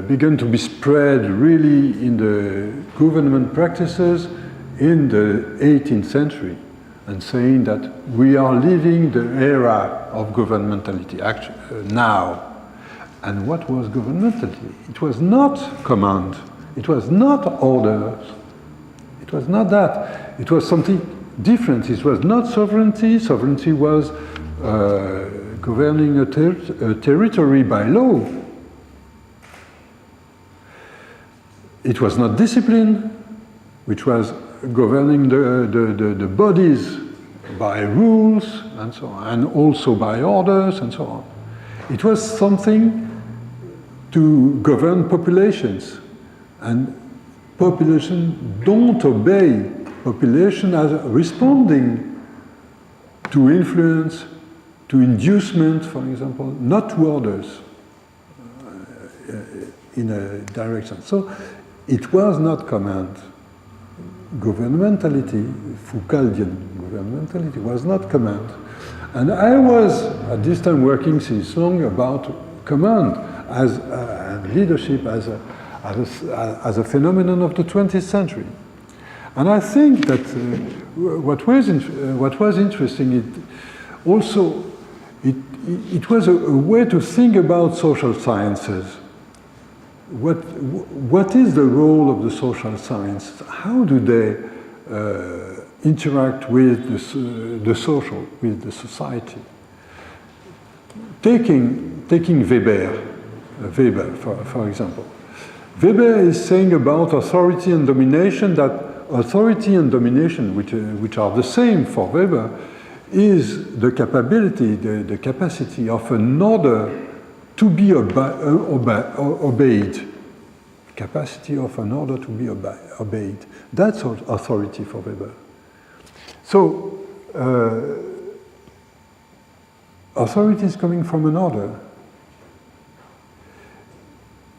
began to be spread really in the government practices in the 18th century, and saying that we are living the era of governmentality now. And what was governmentality? It was not command, it was not orders, it was not that. It was something different. It was not sovereignty. Sovereignty was governing a territory by law. It was not discipline, which was governing the bodies by rules and so on, and also by orders and so on. It was something to govern populations, and population don't obey. Population as responding to influence, to inducement, for example, not to orders in a direction. So it was not command. Governmentality, Foucauldian governmentality, was not command. And I was, at this time, working since long about command. and leadership as a phenomenon of the 20th century. And I think that what was interesting, it was a way to think about social sciences. What is the role of the social sciences? How do they interact with the social, with the society? Taking Weber, for example. Weber is saying about authority and domination that authority and domination, which are the same for Weber, is the capability, the capacity of an order to be obeyed. Capacity of an order to be obeyed. That's authority for Weber. So, authority is coming from an order.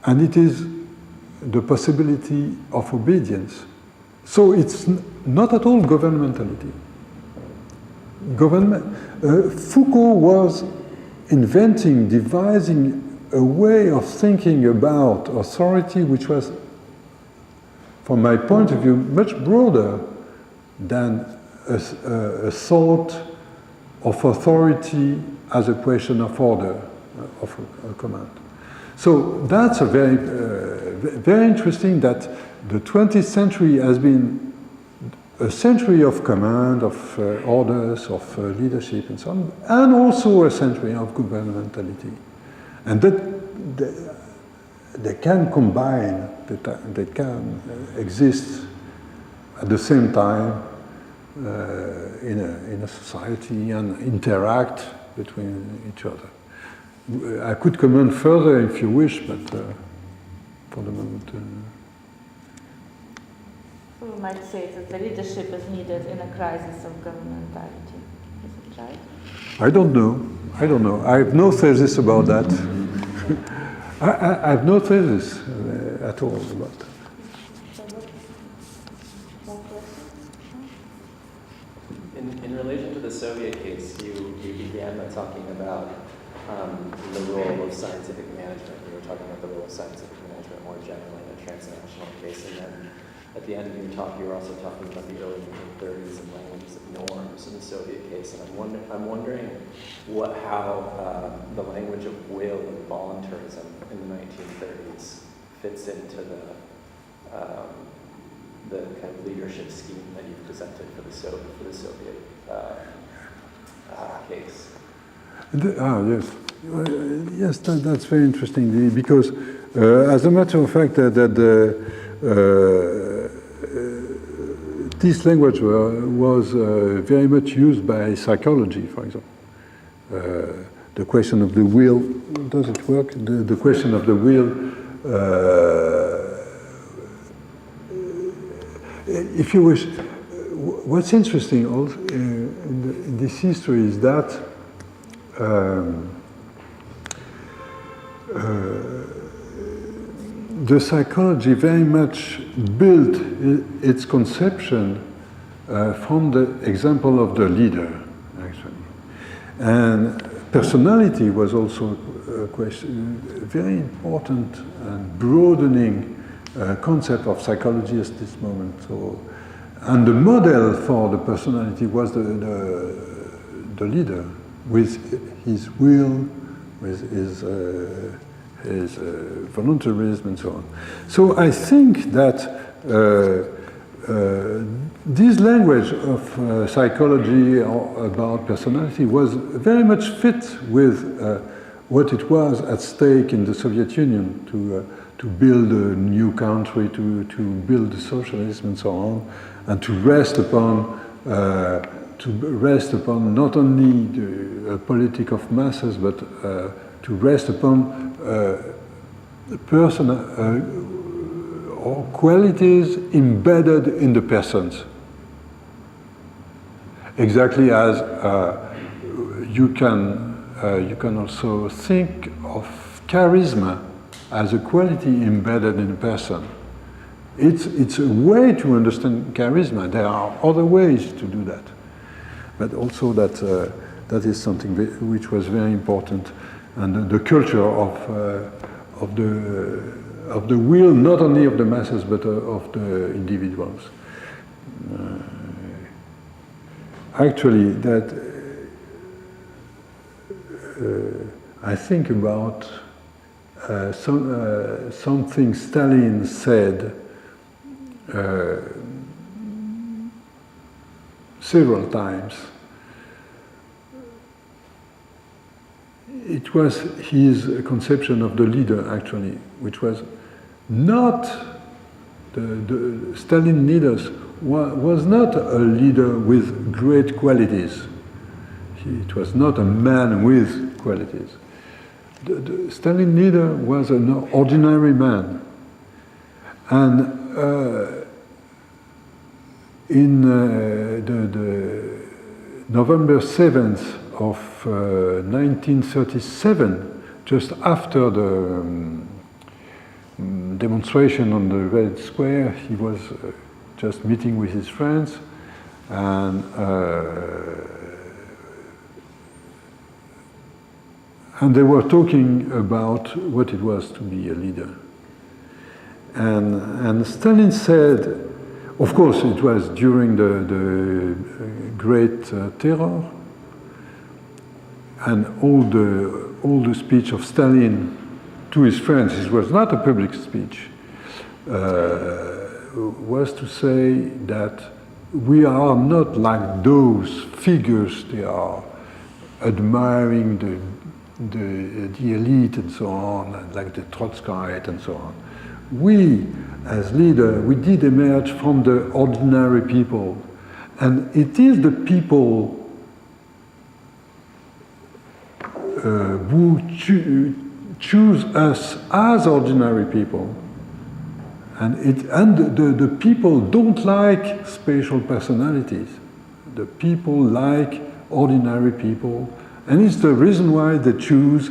And it is the possibility of obedience. So it's not at all governmentality. Foucault was devising a way of thinking about authority which was, from my point of view, much broader than a thought of authority as a question of order, of a command. So that's a very interesting that the 20th century has been a century of command, of orders, of leadership and so on, and also a century of governmentality. And that they can combine, they can exist at the same time in a society and interact between each other. I could comment further if you wish, but for the moment. We might say that the leadership is needed in a crisis of governmentality. Is it right? I don't know. I have no thesis about that. I have no thesis at all about that. In relation to the Soviet case, you began by talking about the role of scientific management. You were talking about the role of scientific management more generally in a transnational case, and then at the end of your talk, you were also talking about the early 1930s and languages of norms in the Soviet case. And I'm wondering how the language of will and voluntarism in the 1930s fits into the kind of leadership scheme that you've presented for the Soviet case. Yes, that's very interesting because, as a matter of fact, this language was very much used by psychology, for example. The question of the will, does it work? The question of the will, if you wish, what's interesting also in this history is that the psychology very much built its conception from the example of the leader, actually. And personality was also a question, very important and broadening concept of psychology at this moment. So, and the model for the personality was the leader, with his will, with his voluntarism and so on. So I think that this language of psychology about personality was very much fit with what it was at stake in the Soviet Union to build a new country, to build socialism and so on, and to rest upon not only the politic of masses, but to rest upon or qualities embedded in the persons. Exactly as you can also think of charisma as a quality embedded in a person. It's a way to understand charisma. There are other ways to do that, but also that is something which was very important. And the culture the will, not only of the masses but of the individuals. Actually, that I think about something Stalin said several times. It was his conception of the leader, actually, which was not the Stalin leaders was not a leader with great qualities. It was not a man with qualities. The Stalin leader was an ordinary man, and in the November 7th of 1937, just after the demonstration on the Red Square, he was just meeting with his friends, and they were talking about what it was to be a leader. And Stalin said, of course, it was during the Great Terror, and all the speech of Stalin to his friends, it was not a public speech, was to say that we are not like those figures they are admiring the elite and so on, and like the Trotskyite and so on. We, as leaders, we did emerge from the ordinary people, and it is the people who choose us as ordinary people, and the people don't like special personalities. The people like ordinary people, and it's the reason why they choose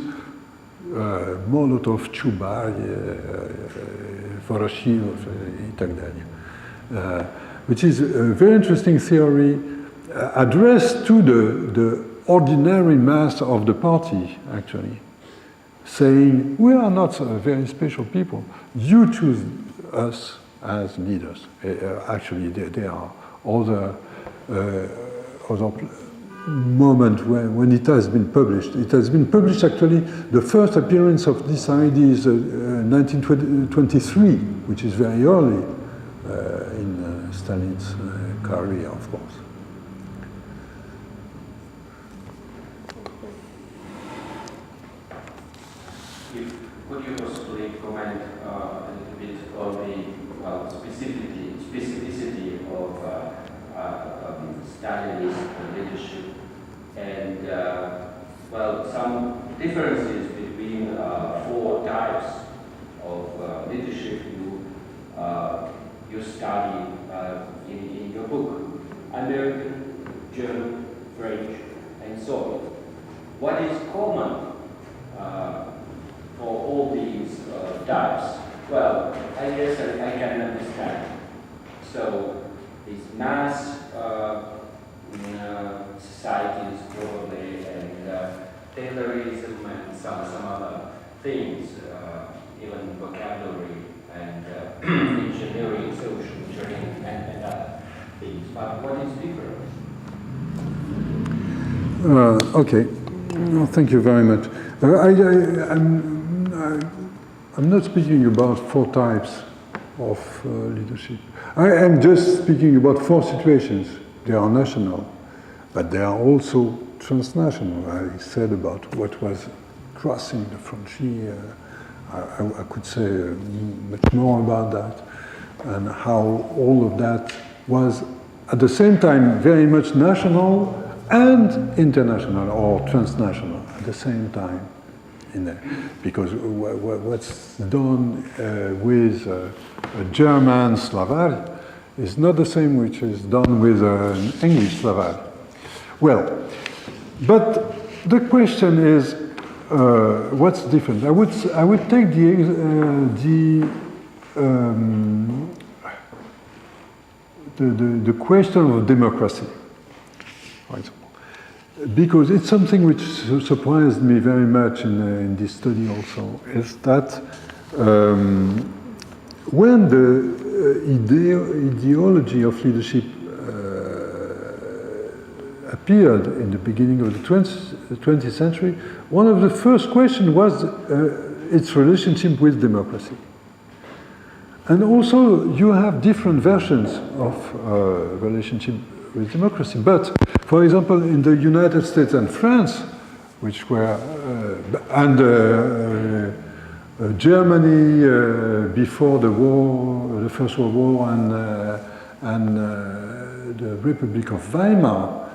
Molotov, Chuba, Voroshilov, и так далее, which is a very interesting theory addressed to the ordinary mass of the party, actually, saying, we are not very special people. You choose us as leaders. Actually, there are other moment when it has been published. It has been published, actually, the first appearance of this idea is 1923, which is very early in Stalin's career, of course. Could you possibly comment a little bit on the specificity of Stalinist leadership and some differences between four types of leadership you study in your book: American, German, French, and Soviet. What is common for all these types? Well, I guess I can understand. So, these mass societies probably, and Taylorism and some other things, even vocabulary and engineering, social engineering, and other things. But what is different? Okay, well, thank you very much. I'm not speaking about four types of leadership. I am just speaking about four situations. They are national, but they are also transnational. I said about what was crossing the frontier. I could say much more about that, and how all of that was at the same time very much national and international or transnational at the same time in there. Because what's done with a German Slaval is not the same which is done with an English Slaval. Well, but the question is, what's different? I would take the question of democracy, for example. because it's something which surprised me very much in this study also, is that when the ideology of leadership appeared in the beginning of the 20th century, one of the first questions was its relationship with democracy. And also you have different versions of relationship with democracy. But, for example, in the United States and France, which were, and Germany before the war, the First World War, and the Republic of Weimar,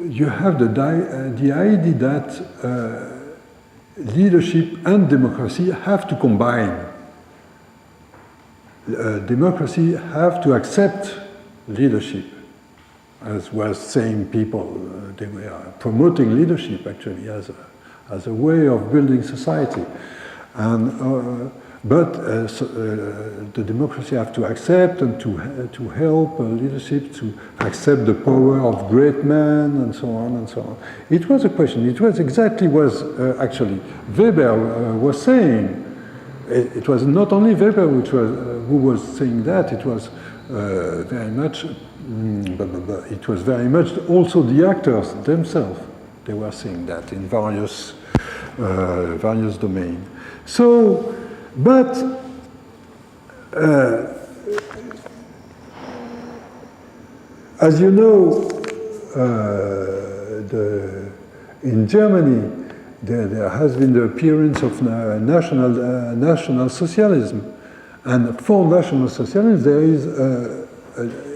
you have the idea that leadership and democracy have to combine. Democracy have to accept leadership, as was saying people. They were promoting leadership actually as a way of building society, and but the democracy have to accept and to help leadership to accept the power of great men and so on and so on. It was a question. It was exactly what actually Weber was saying. It was not only Weber who was saying that. It was very much. It was very much also the actors themselves. They were saying that in various domains. So, but as you know, in Germany, there has been the appearance of national socialism, and for national socialism there is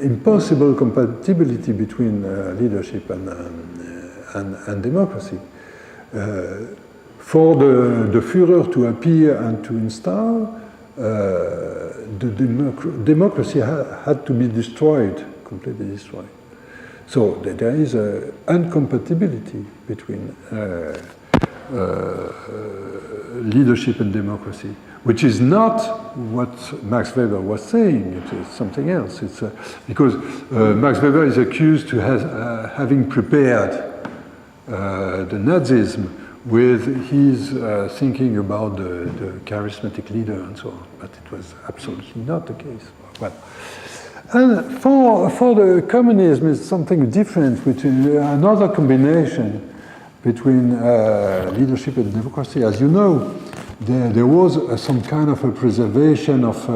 impossible compatibility between leadership and democracy. For the Führer to appear and to install, the democracy had to be destroyed, completely destroyed. So there is an incompatibility between leadership and democracy, which is not what Max Weber was saying. It is something else. It's because Max Weber is accused to having prepared the Nazism with his thinking about the charismatic leader and so on, but it was absolutely not the case. Well, and for the communism is something different, which is another combination between leadership and democracy. As you know, there was some kind of a preservation of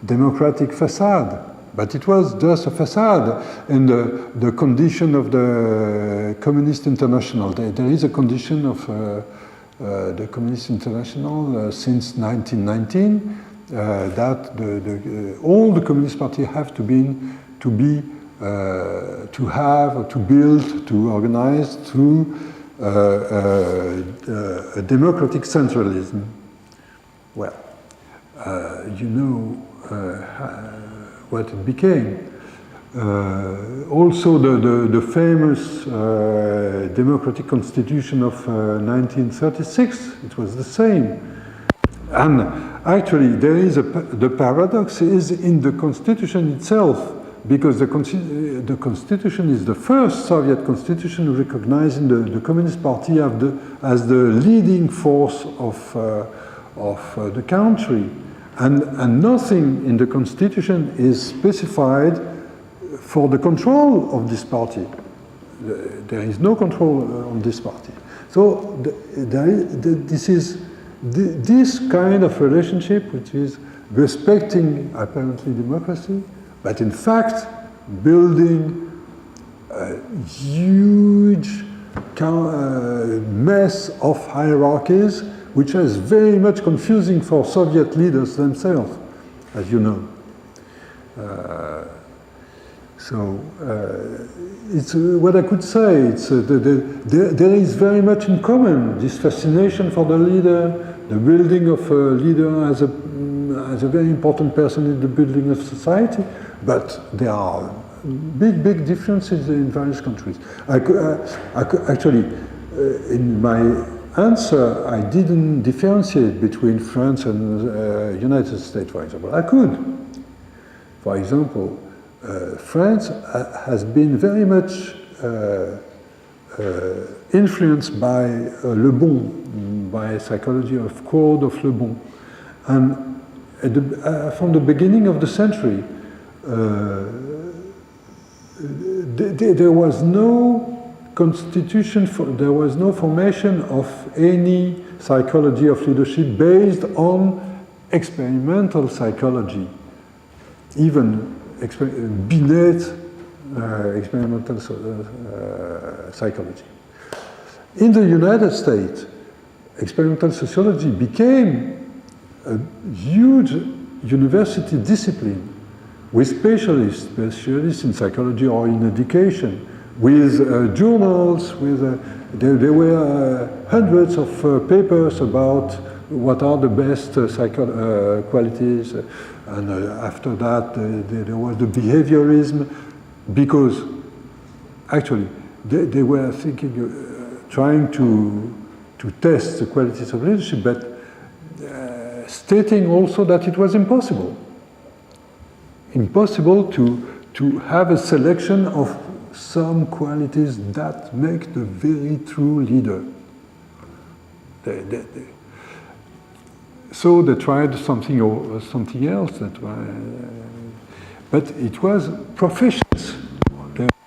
democratic facade, but it was just a facade. And the condition of the Communist International, there is a condition of the Communist International since 1919 that all the Communist parties have to have, to build, to organize through a democratic centralism. Well, you know what it became. Also the famous democratic constitution of 1936, it was the same. And actually there is the paradox is in the constitution itself, because the constitution is the first Soviet constitution recognizing the Communist Party as the leading force of the country. And nothing in the constitution is specified for the control of this party. There is no control on this party. So this is this kind of relationship, which is respecting apparently democracy, but in fact building a huge mess of hierarchies, which is very much confusing for Soviet leaders themselves, as you know. It's what I could say. It's there is very much in common this fascination for the leader, the building of a leader as a very important person in the building of society. But there are big differences in various countries. Actually, in my answer, I didn't differentiate between France and United States, for example. I could. For example, France has been very much influenced by Le Bon, by psychology of Claude of Le Bon. And from the beginning of the century, there was no constitution, there was no formation of any psychology of leadership based on experimental psychology, even Binet experimental psychology. In the United States, experimental sociology became a huge university discipline with specialists in psychology or in education, with journals, there were hundreds of papers about what are the best qualities, and after that there was the behaviorism, because actually they were thinking, trying to test the qualities of leadership, but stating also that it was impossible to have a selection of some qualities that make the very true leader. So they tried something else, but it was professions.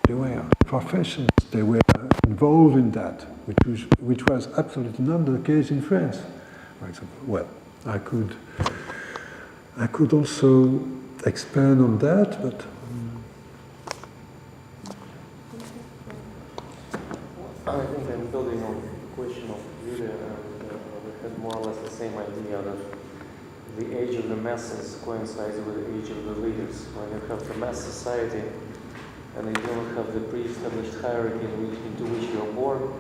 They were professions. They were involved in that, which was absolutely not the case in France, for example. Well, I could also expand on that, but. I think I'm building on the question of leader, and we had more or less the same idea that the age of the masses coincides with the age of the leaders. When you have the mass society and you don't have the pre-established hierarchy into which you are born,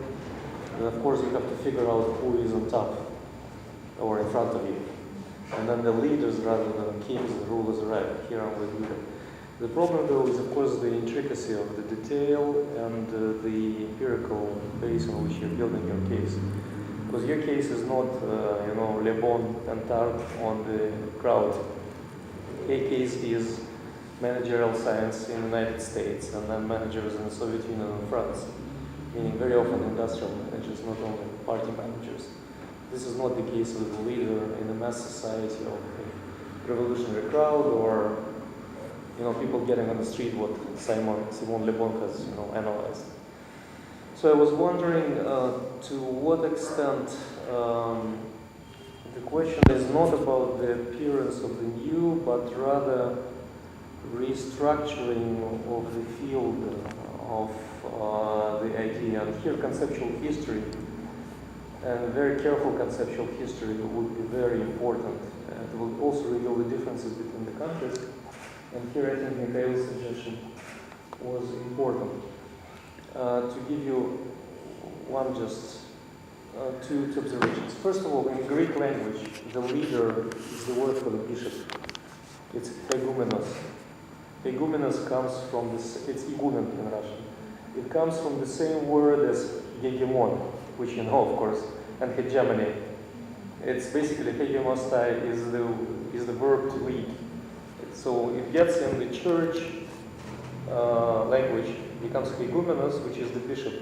then of course you have to figure out who is on top or in front of you. And then the leaders rather than kings and rulers arrive. Here I'm the leader. The problem, though, is of course the intricacy of the detail and the empirical base on which you're building your case. Because your case is not, Le Bon and Tard on the crowd. Your case is managerial science in the United States and then managers in the Soviet Union and France, meaning very often industrial managers, not only party managers. This is not the case with a leader in a mass society of a revolutionary crowd or people getting on the street what Simon Le Bon has analyzed. So I was wondering to what extent the question is not about the appearance of the new, but rather restructuring of the field of the idea. And here conceptual history and very careful conceptual history would be very important. It will also reveal the differences between the countries. And here I think Mikhail's suggestion was important. To give you two observations. First of all, in Greek language, the leader is the word for the bishop. It's hegumenos. Hegumenos comes from this, it's igumen in Russian. It comes from the same word as hegemon, which you know, of course, and hegemony. It's basically hegemostai is the verb to lead. So it gets in the church language, becomes hegumenos, which is the bishop.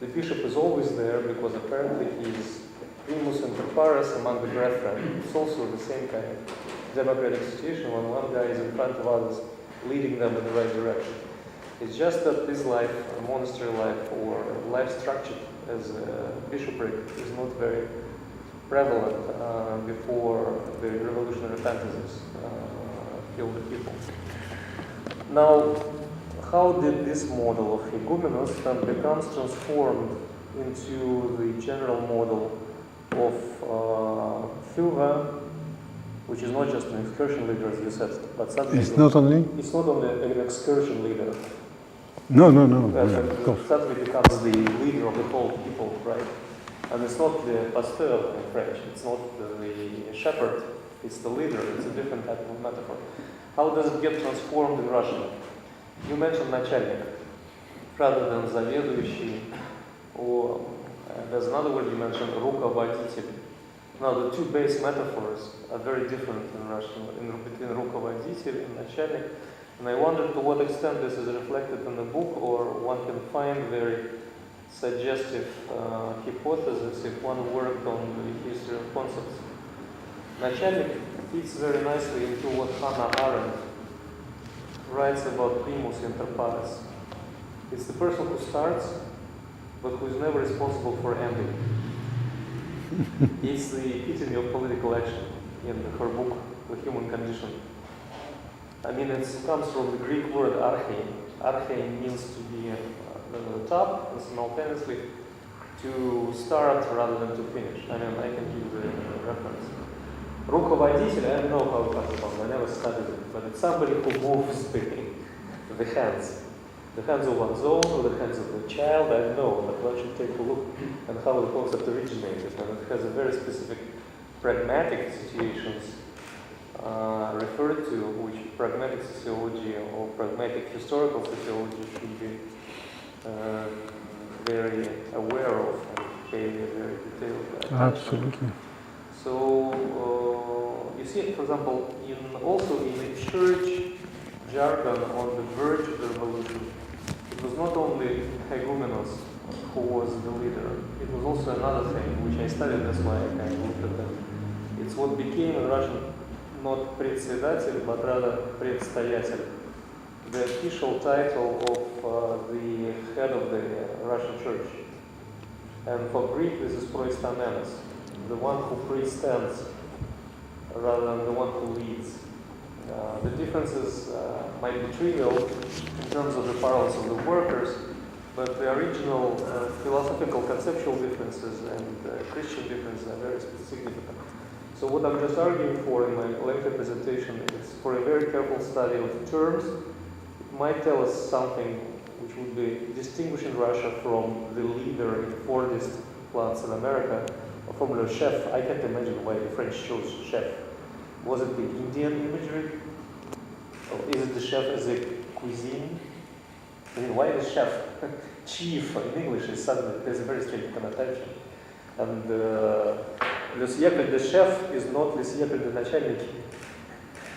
The bishop is always there because apparently he is primus inter pares among the brethren. It's also the same kind of democratic situation when one guy is in front of others, leading them in the right direction. It's just that this life, a monastery life, or life structured as a bishopric is not very prevalent before the revolutionary fantasies killed the people. Now, how did this model of hegumenos then becomes transformed into the general model of Führer, which is not just an excursion leader, as you said, but suddenly it's not only an excursion leader. No. Suddenly becomes the leader of the whole people, right? And it's not the pasteur in French. It's not the shepherd. It's the leader. It's a different type of metaphor. How does it get transformed in Russian? You mentioned начальник rather than заведующий, or there's another word you mentioned, руководитель. Now the two base metaphors are very different in Russian, between руководитель and начальник. And I wonder to what extent this is reflected in the book, or one can find very suggestive hypothesis if one worked on the history of concepts. Начальник fits very nicely into what Hannah Arendt writes about primus inter pares. It's the person who starts, but who is never responsible for ending. It's the epitome of political action in her book, The Human Condition. I mean, it comes from the Greek word arche. Arche means to be at the top, and simultaneously to start rather than to finish. I mean, I can give the reference. Руководитель, I don't know how it comes from, I never studied it, but it's somebody who moves the hands. The hands of one's own, or the hands of the child, I don't know, but one should take a look at how the concept originated. And it has a very specific pragmatic situations referred to, which pragmatic sociology or pragmatic historical sociology should be very aware of and pay very detailed attention. Absolutely. So you see, for example, also in the church jargon on the verge of the revolution, it was not only Hegumenos who was the leader, it was also another thing, which I studied, that's why I kind of looked at them. It's what became in Russian not председатель, but rather предстоятель, the official title of the head of the Russian church. And for Greek, this is proistamenos, the one who pre-stands rather than the one who leads. The differences might be trivial in terms of the parallels of the workers, but the original philosophical conceptual differences and Christian differences are very significant. So what I'm just arguing for in my lecture presentation is for a very careful study of terms. It might tell us something which would be distinguishing Russia from the leader in Fordist plants in America, or from le chef. I can't imagine why the French chose chef. Was it the Indian imagery? Or is it the chef as a cuisine? I mean, why the chef? Chief in English is suddenly, there's a very strange connotation. And le siècle de chef is le siècle de начальники.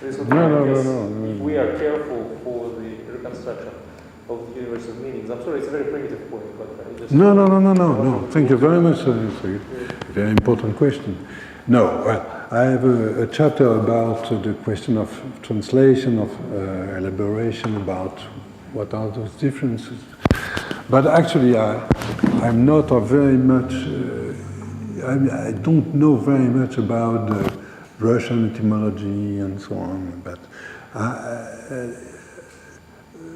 This would if we are careful for the reconstruction of the universe of meanings. I'm sorry, it's a very primitive point, but I just... No. Thank you very much. It's a very important question. No, I have a chapter about the question of translation, of elaboration, about what are those differences. But actually, I'm not very much... I don't know very much about the Russian etymology and so on, but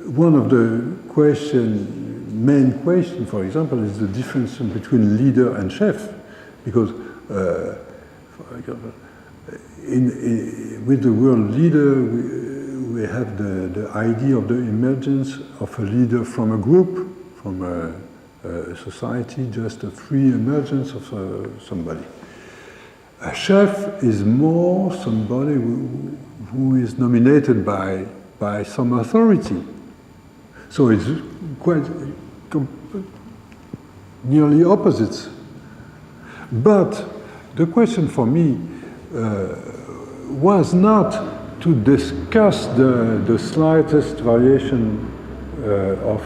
one of the main question, for example, is the difference between leader and chef, because, for example, with the word leader, we have the idea of the emergence of a leader from a group, from a society, just a free emergence of somebody. A chef is more somebody who is nominated by some authority. So it's quite nearly opposites. But the question for me was not to discuss the slightest variation of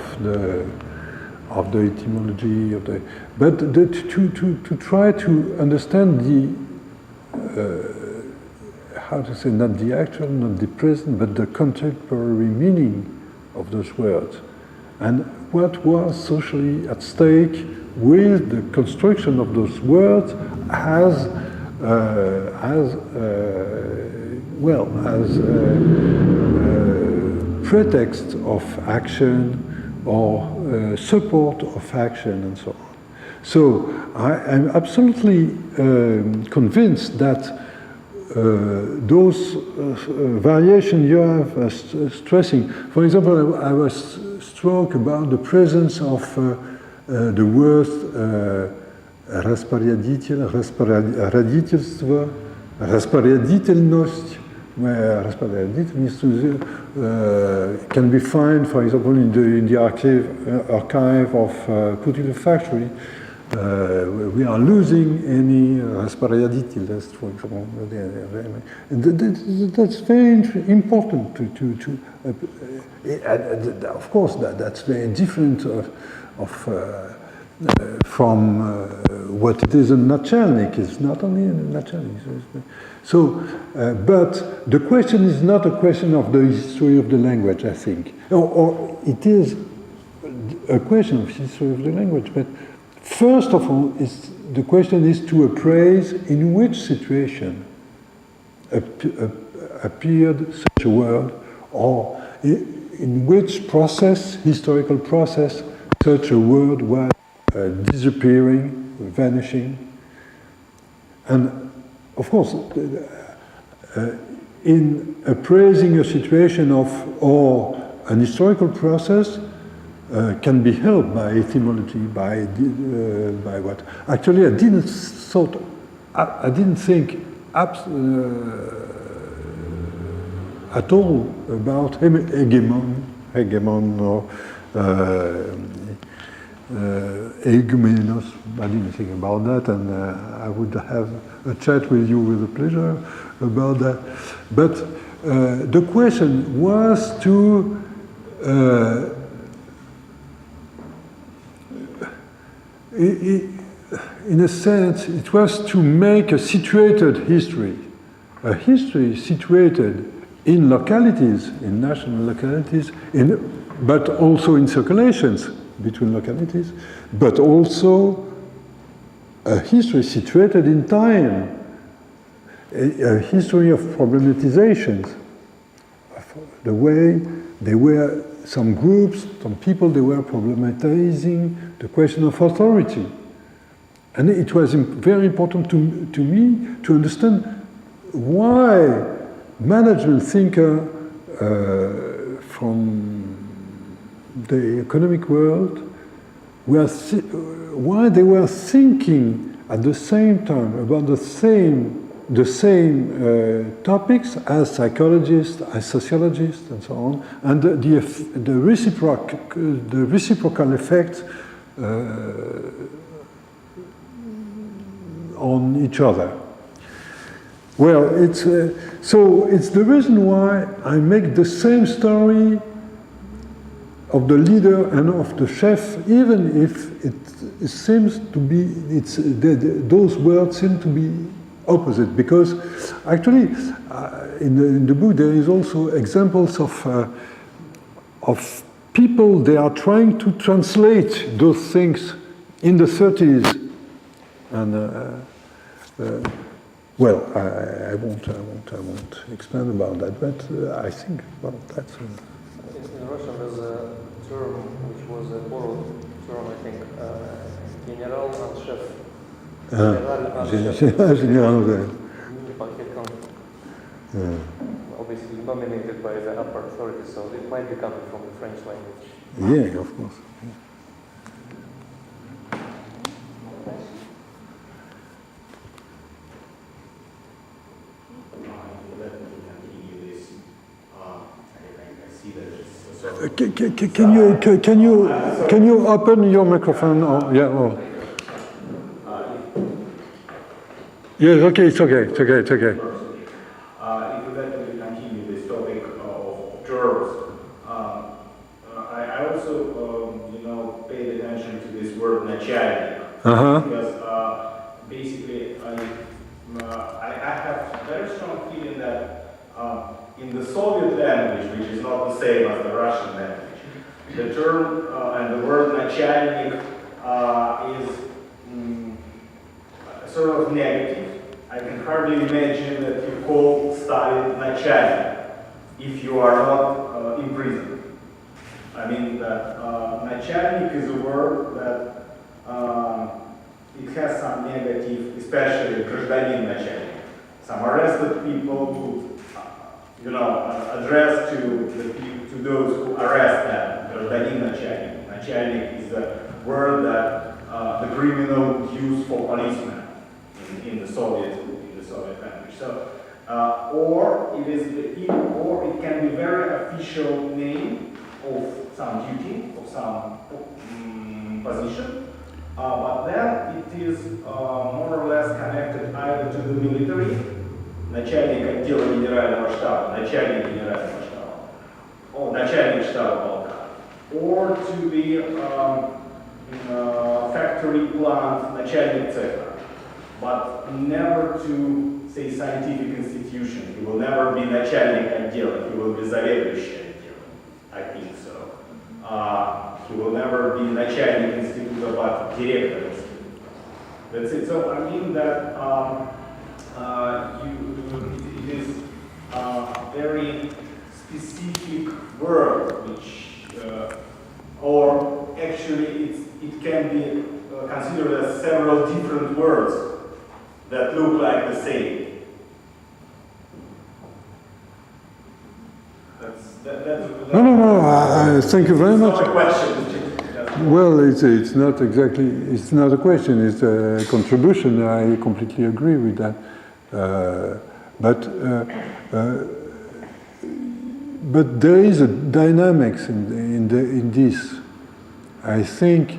the etymology but to try to understand how to say, not the actual, not the present, but the contemporary meaning of those words, and what was socially at stake with the construction of those words as pretext of action or support of action and so on. So I'm absolutely convinced that those variations you have stressing, for example, I was struck about the presence of the words распорядительство, распорядительность, where распорядительность can be found, for example, in the archive of Couture Factory, we are losing any распорядительность, for example. That's very important of course, that's very different from what it is in Начальник. It's not only in Начальник. So, but the question is not a question of the history of the language, I think. Or it is a question of history of the language, but first of all, the question is to appraise in which situation appeared such a word, or in which process, historical process, such a word was disappearing, vanishing. And of course, in appraising a situation or an historical process, can be helped by etymology, by what? Actually, I didn't think at all about hegemon or egumenos. I didn't think about that, and I would have a chat with you with pleasure about that. But the question was to in a sense, it was to make a situated history, a history situated in localities, in national localities, but also in circulations between localities, but also a history situated in time, a history of problematizations, of the way they were, some groups, some people, they were problematizing the question of authority. And it was very important to me to understand why management thinker from the economic world why they were thinking at the same time about the same topics as psychologists, as sociologists, and so on, and the reciprocal effect on each other. Well, so it's the reason why I make the same story of the leader and of the chef, even if it seems to be, those words seem to be opposite, because actually in the book there is also examples of people, they are trying to translate those things in the 30s, and well, I won't expand about that, but I think, well, that's. In Russian, there's a term which was a borrowed term, I think, general and chef. General. Obviously nominated by the upper authorities, so it might be coming from the French language. Yeah, of course. Can you open your microphone? Or, yeah. Or. Yes. Okay. It's okay. If you let me continue this topic of terms, I also, paid attention to this word "начальник", because basically I have a very strong feeling that in the Soviet language, which is not the same as the Russian language, the term and the word "начальник" is sort of negative. I can hardly imagine that you call Stalin начальник if you are not in prison. I mean that начальник is a word that it has some negative, especially гражданин начальник. Some arrested people who, address to those who arrest them. Гражданин начальник. Начальник is a word that the criminal used for policemen in the Soviet language. So, or it can be very official name of some duty, of some position, but then it is more or less connected either to the military, начальник отдела генерального штаба, начальник генерального штаба, or начальник штаба полка, or to the factory plant, начальник цеха, but never to, say, scientific institution. He will never be начальник отдела, he will be заведующий отделом, I think so. He will never be начальник института, but директор института. That's it. So I mean that it is a very specific word, which, or actually it can be considered as several different words that look like the same. No. Thank you very much. It's not a question. Well, it's not exactly. It's not a question. It's a contribution. I completely agree with that. But there is a dynamics in this. I think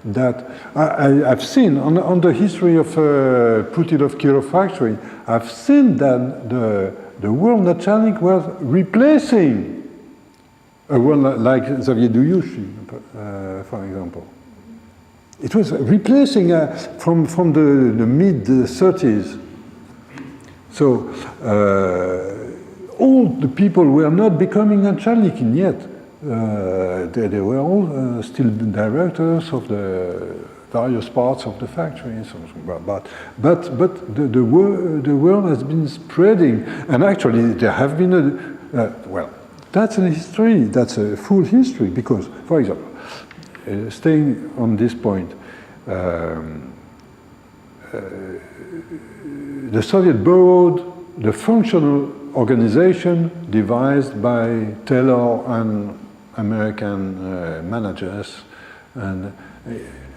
that I've seen on the history of Putilov Kirov factory. I've seen that the word начальник was replacing a word like Zavieduyushi, for example. It was replacing from the mid-30s. So all the people were not becoming начальники yet. They were all still directors of the various parts of the factory. But the word has been spreading, and actually there have been well, that's a history. That's a full history because, for example, staying on this point, the Soviet borrowed the functional organization devised by Taylor and American managers, and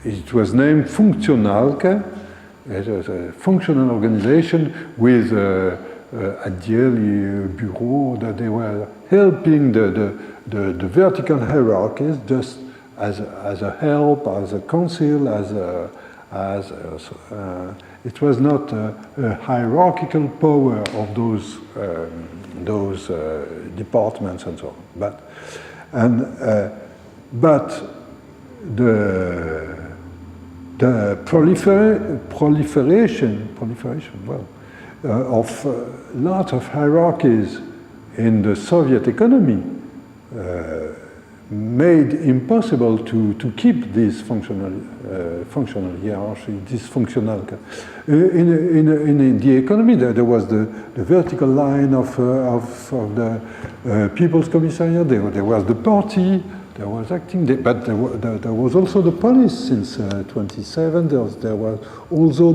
it was named Funktionalka. It was a functional organization with ideally a bureau that they were helping the vertical hierarchies just as a help, as a council, it was not a hierarchical power of those departments and so on. But the proliferation of lots of hierarchies in the Soviet economy made impossible to keep this functional hierarchy, this functional. In the economy, there was the vertical line of the People's Commissariat. There was the party. There was acting, but there was also the police since 27. There was also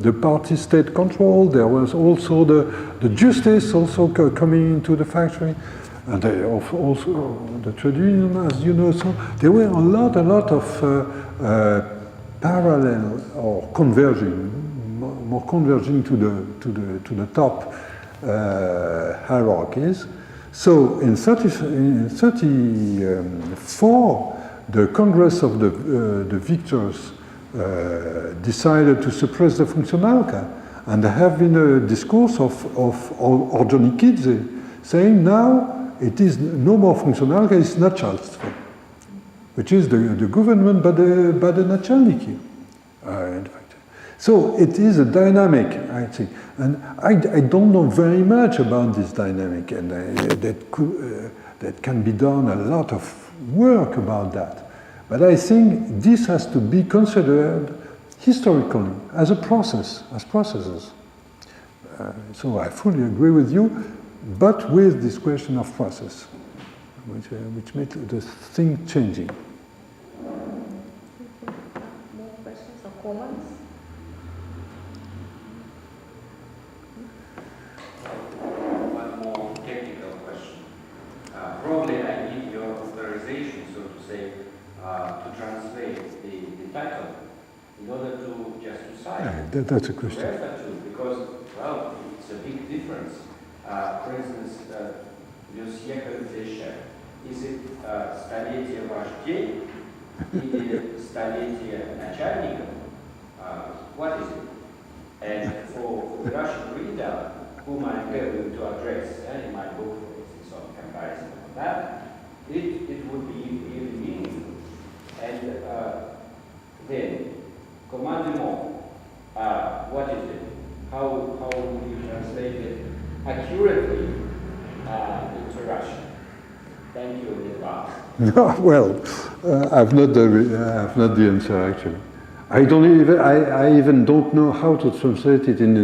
the party state control. There was also the justice also coming into the factory. And also the trade union, as you know, so there were a lot of parallel or converging, more converging to the top hierarchies. So in 1934, the Congress of the victors decided to suppress the Funktionalka, and there have been a discourse of Orjonikidze saying now it is no more Funktionalka, it's начальство, which is the government by the начальники, in fact. So it is a dynamic, I think, and I don't know very much about this dynamic, and that can be done a lot of work about that. But I think this has to be considered historically as a process, as processes. So I fully agree with you, but with this question of process, which makes the thing changing. More questions or comments? One more technical question. Probably I need your authorization, so to say, to translate the title in order to just to cite. That's a question. Because, well, it's a big difference. For instance, is it столетие вождей или столетие начальников? commandement, what is it? How would you translate it accurately into Russian? Thank you in advance. No, well, I've not the answer actually. I even don't know how to translate it in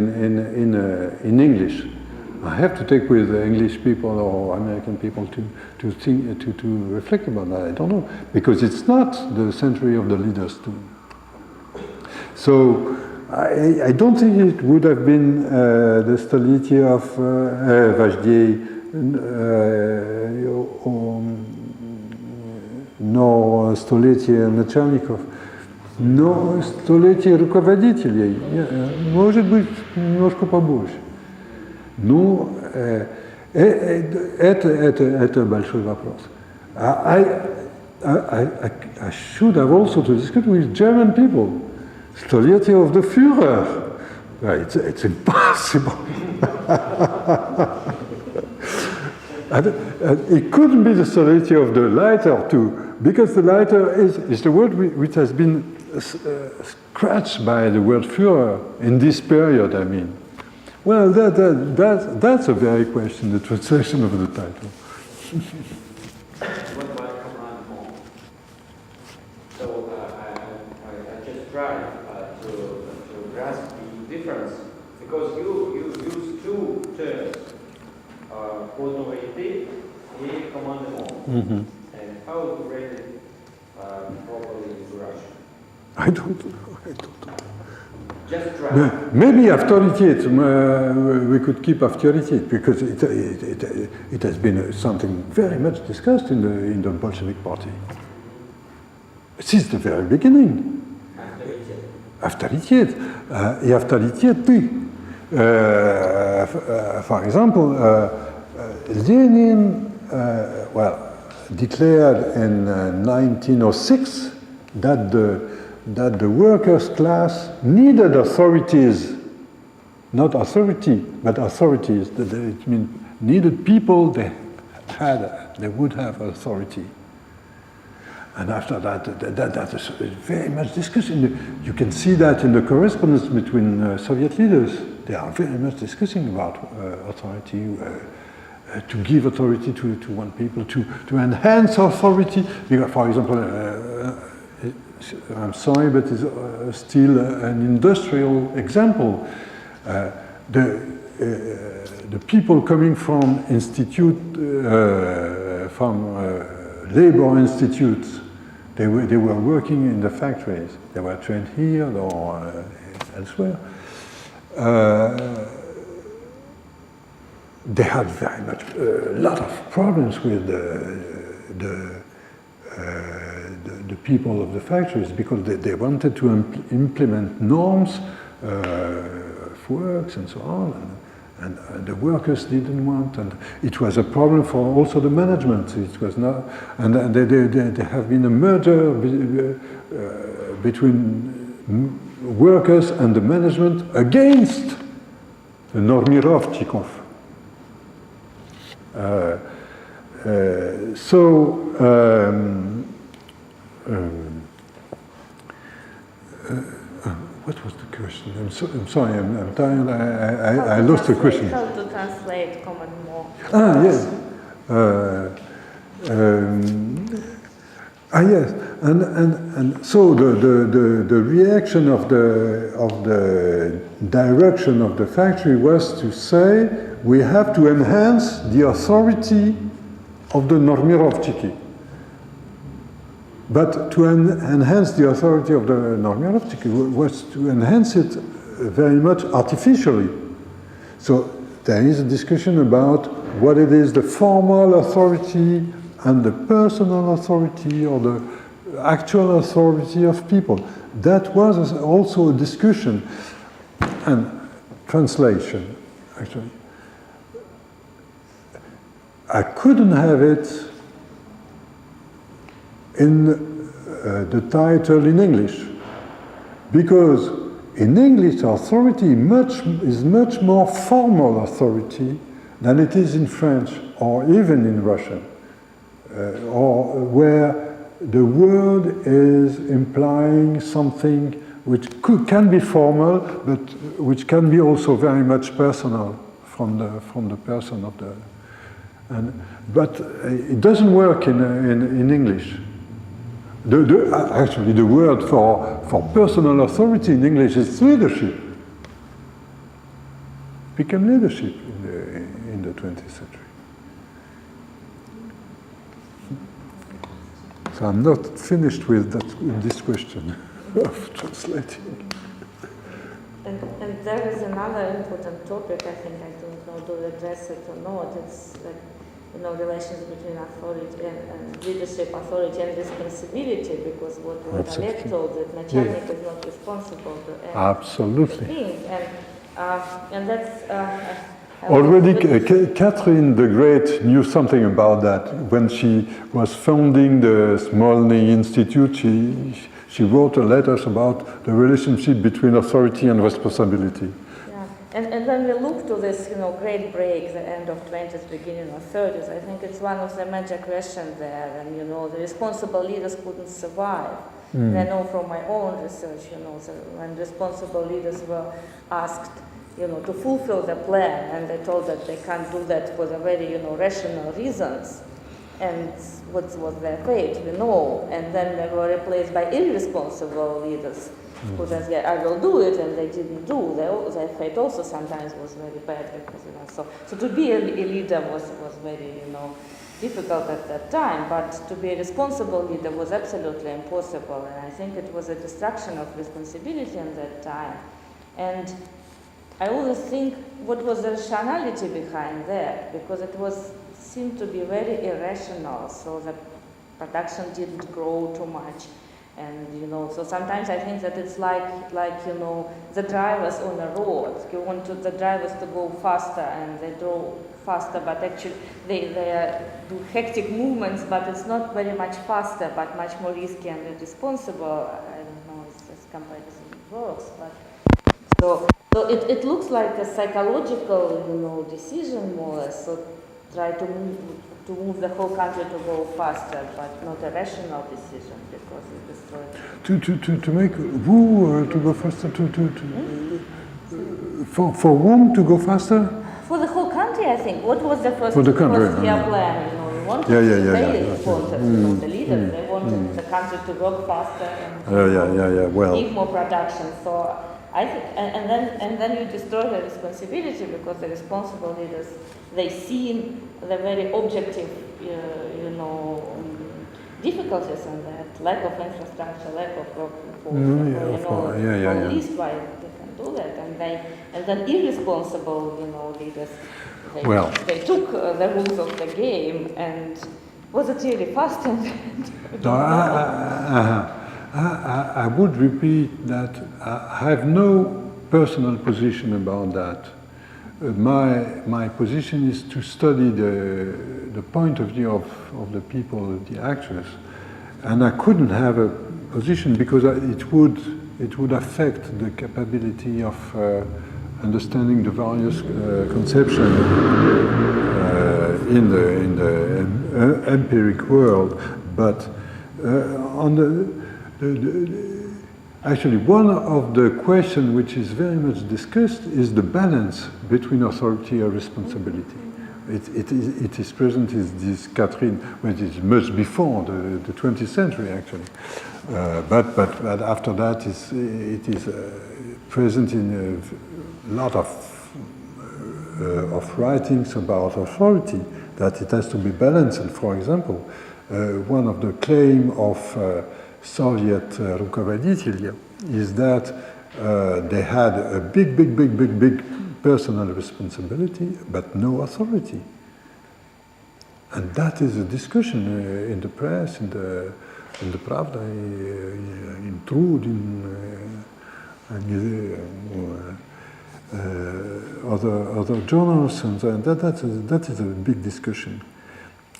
English. I have to take with English people or American people to think to reflect about that. I don't know, because it's not the century of the leaders too. So I don't think it would have been the stolecie of Vajdier но столетие начальников, но столетие руководителей, может быть, немножко побольше. Ну, это большой вопрос. I should have also to discuss with German people. Stoletje of the Führer. It's impossible. It couldn't be the stoletje of the Leiter too, because the Leiter is the word which has been scratched by the word Führer in this period, I mean. Well, that's a very question, the translation of the title. What about commandment? So I just try to grasp the difference, because you use two terms, autorité and commandement. Mm-hmm. And how to rate it properly in Russian? I don't know. Just try. Maybe authority, we could keep authority, because it has been something very much discussed in the Bolshevik Party. Since the very beginning. Autorité. Et autorité, oui. For example, Lenin, declared in 1906 that the workers' class needed authorities, not authority, but authorities. It means needed people they would have authority. And after that is very much discussing. You can see that in the correspondence between Soviet leaders. They are very much discussing about authority, to give authority to one people, to enhance authority. Because, for example, I'm sorry, but it's still an industrial example. The people coming from labor institutes, they were working in the factories. They were trained here or elsewhere. They had very much a lot of problems with the people of the factories, because they wanted to implement norms of works and so on, and the workers didn't want, and it was a problem for also the management. It was not, and there have been a merger between workers and the management against the Normirovchikov. What was the question? I'm sorry, I'm tired. I lost the question. How to translate commandement? Yes. Yes. And so the reaction of the direction of the factory was to say, we have to enhance the authority of the Normirovchiki. But to enhance the authority of the Normirovchiki was to enhance it very much artificially. So there is a discussion about what it is, the formal authority and the personal authority or the actual authority of people. That was also a discussion and translation, actually. I couldn't have it in the title in English, because in English authority is much more formal authority than it is in French or even in Russian, or where the word is implying something which can be formal, but which can be also very much personal from the person of the. But it doesn't work in English. Actually, the word for personal authority in English is leadership. Became leadership in the 20th century. So I'm not finished with this question of translating. And there is another important topic, I think, I don't know, do you address it or not, it's like, relations between authority and leadership, authority and responsibility, because what Oleg told, that начальник is not responsible to Absolutely. things, and that's... Already, Catherine the Great knew something about that. When she was founding the Smolny Institute, she wrote letters about the relationship between authority and responsibility. Yeah, and when we look to this, great break, the end of 20th, beginning of 30s, I think it's one of the major questions there, and the responsible leaders couldn't survive. And I know from my own research, when responsible leaders were asked to fulfill the plan, and they told that they can't do that for the very, rational reasons. And what was their fate, we know. And then they were replaced by irresponsible leaders who just said, I will do it, and they didn't do. Their fate also sometimes was very bad because, so to be a leader was very, difficult at that time, but to be a responsible leader was absolutely impossible. And I think it was a destruction of responsibility in that time. And I always think what was the rationality behind that, because it seemed to be very irrational, so the production didn't grow too much. And, so sometimes I think that it's like the drivers on a road. You want the drivers to go faster, and they go faster, but actually they do hectic movements, but it's not very much faster, but much more risky and irresponsible. I don't know if this comparison works, but so it looks like a psychological, decision more or less. So try to move the whole country to go faster, but not a rational decision because it destroys. To make who to go faster? For whom to go faster? For the whole country, I think. What was the first for the country, plan? We wanted the leaders. They wanted the country to work faster and give more production. So I think, and then you destroy the responsibility because the responsible leaders, they see the very objective, difficulties in that, lack of infrastructure, lack of workforce. At least why they can do that, and then irresponsible, leaders, they took the rules of the game, and was it really fast? I would repeat that I have no personal position about that. My position is to study the point of view of the people, the actors, and I couldn't have a position because it would affect the capability of understanding the various conceptions in the empiric world. But actually, one of the questions which is very much discussed is the balance between authority and responsibility. It is present in this Catherine, which is much before the 20th century actually, but after that it is present in a lot of writings about authority, that it has to be balanced. And for example, one of the claims of Soviet rukovodители is that they had a big personal responsibility, but no authority. And that is a discussion in the press, in the Pravda, in Trud, other journals, and that is a big discussion.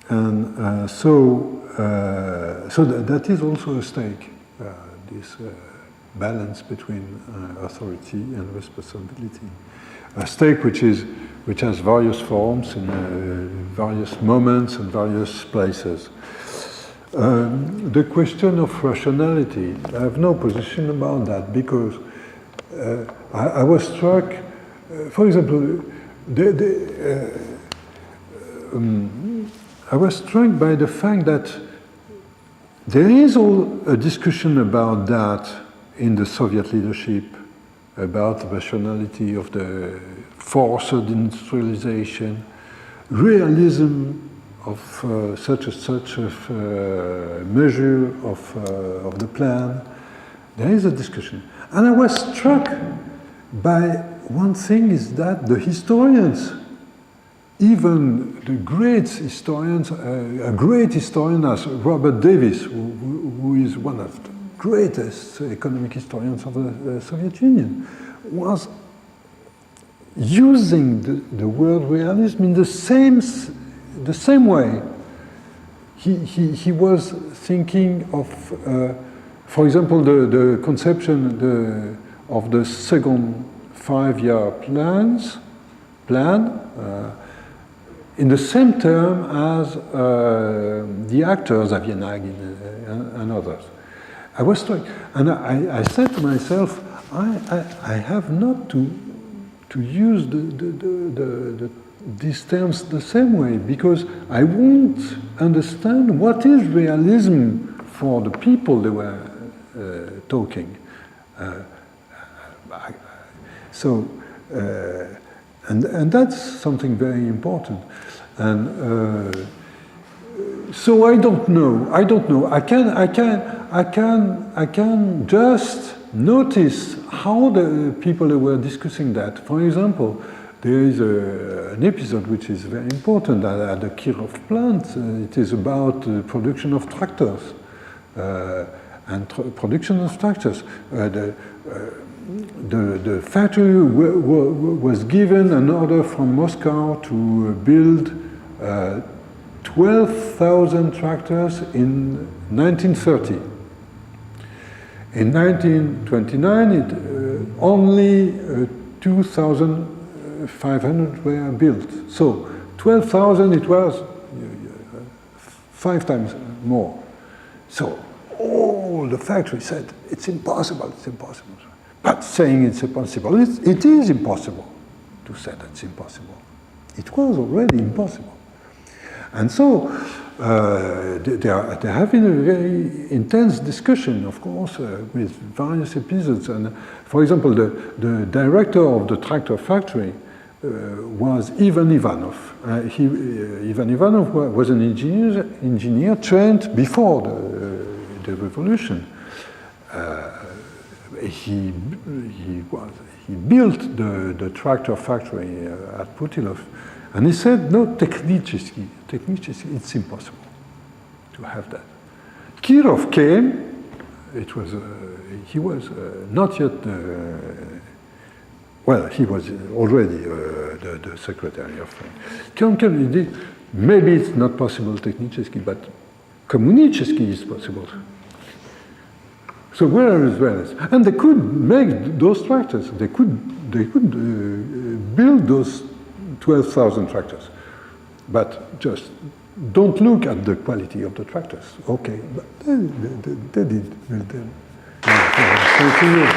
And so that is also a stake, this balance between authority and responsibility. A stake which has various forms in various moments and various places. The question of rationality, I have no position about that because I was struck, for example, I was struck by the fact that there is a discussion about that in the Soviet leadership, about the rationality of the forced industrialization, realism of such a measure of the plan. There is a discussion. And I was struck by one thing is that the historians, even the great historians, a great historian as Robert Davis, who is one of the greatest economic historians of the Soviet Union, was using the word realism in the same way. He was thinking of, for example, the conception of the second 5-year plan in the same term as the actors, Xavier Nagin and others. I was struck, and I said to myself, I have not to use these terms the same way, because I won't understand what is realism for the people they were talking. And that's something very important. And so I don't know. I can just notice how the people were discussing that. For example, there is an episode which is very important at the Kirov plant. It is about the production of tractors. Production of tractors. The factory was given an order from Moscow to build 12,000 tractors in 1930. In 1929, only 2,500 were built. So 12,000, it was 5 times more. So all the factory said, it's impossible, it's impossible. But saying it's impossible, it is impossible to say that it's impossible. It was already impossible. And so there have been a very intense discussion, of course, with various episodes. And for example, the director of the tractor factory was Ivan Ivanov. Ivan Ivanov was an engineer trained before the revolution. He built the tractor factory at Putilov, and he said, no, technically, it's impossible to have that. Kirov came. He was not yet. He was already the secretary of. Maybe it's not possible technically, but коммунически is possible. So where is realism? And they could make those tractors. They could build those 12,000 tractors. But just don't look at the quality of the tractors. Okay, but they did. Thank you.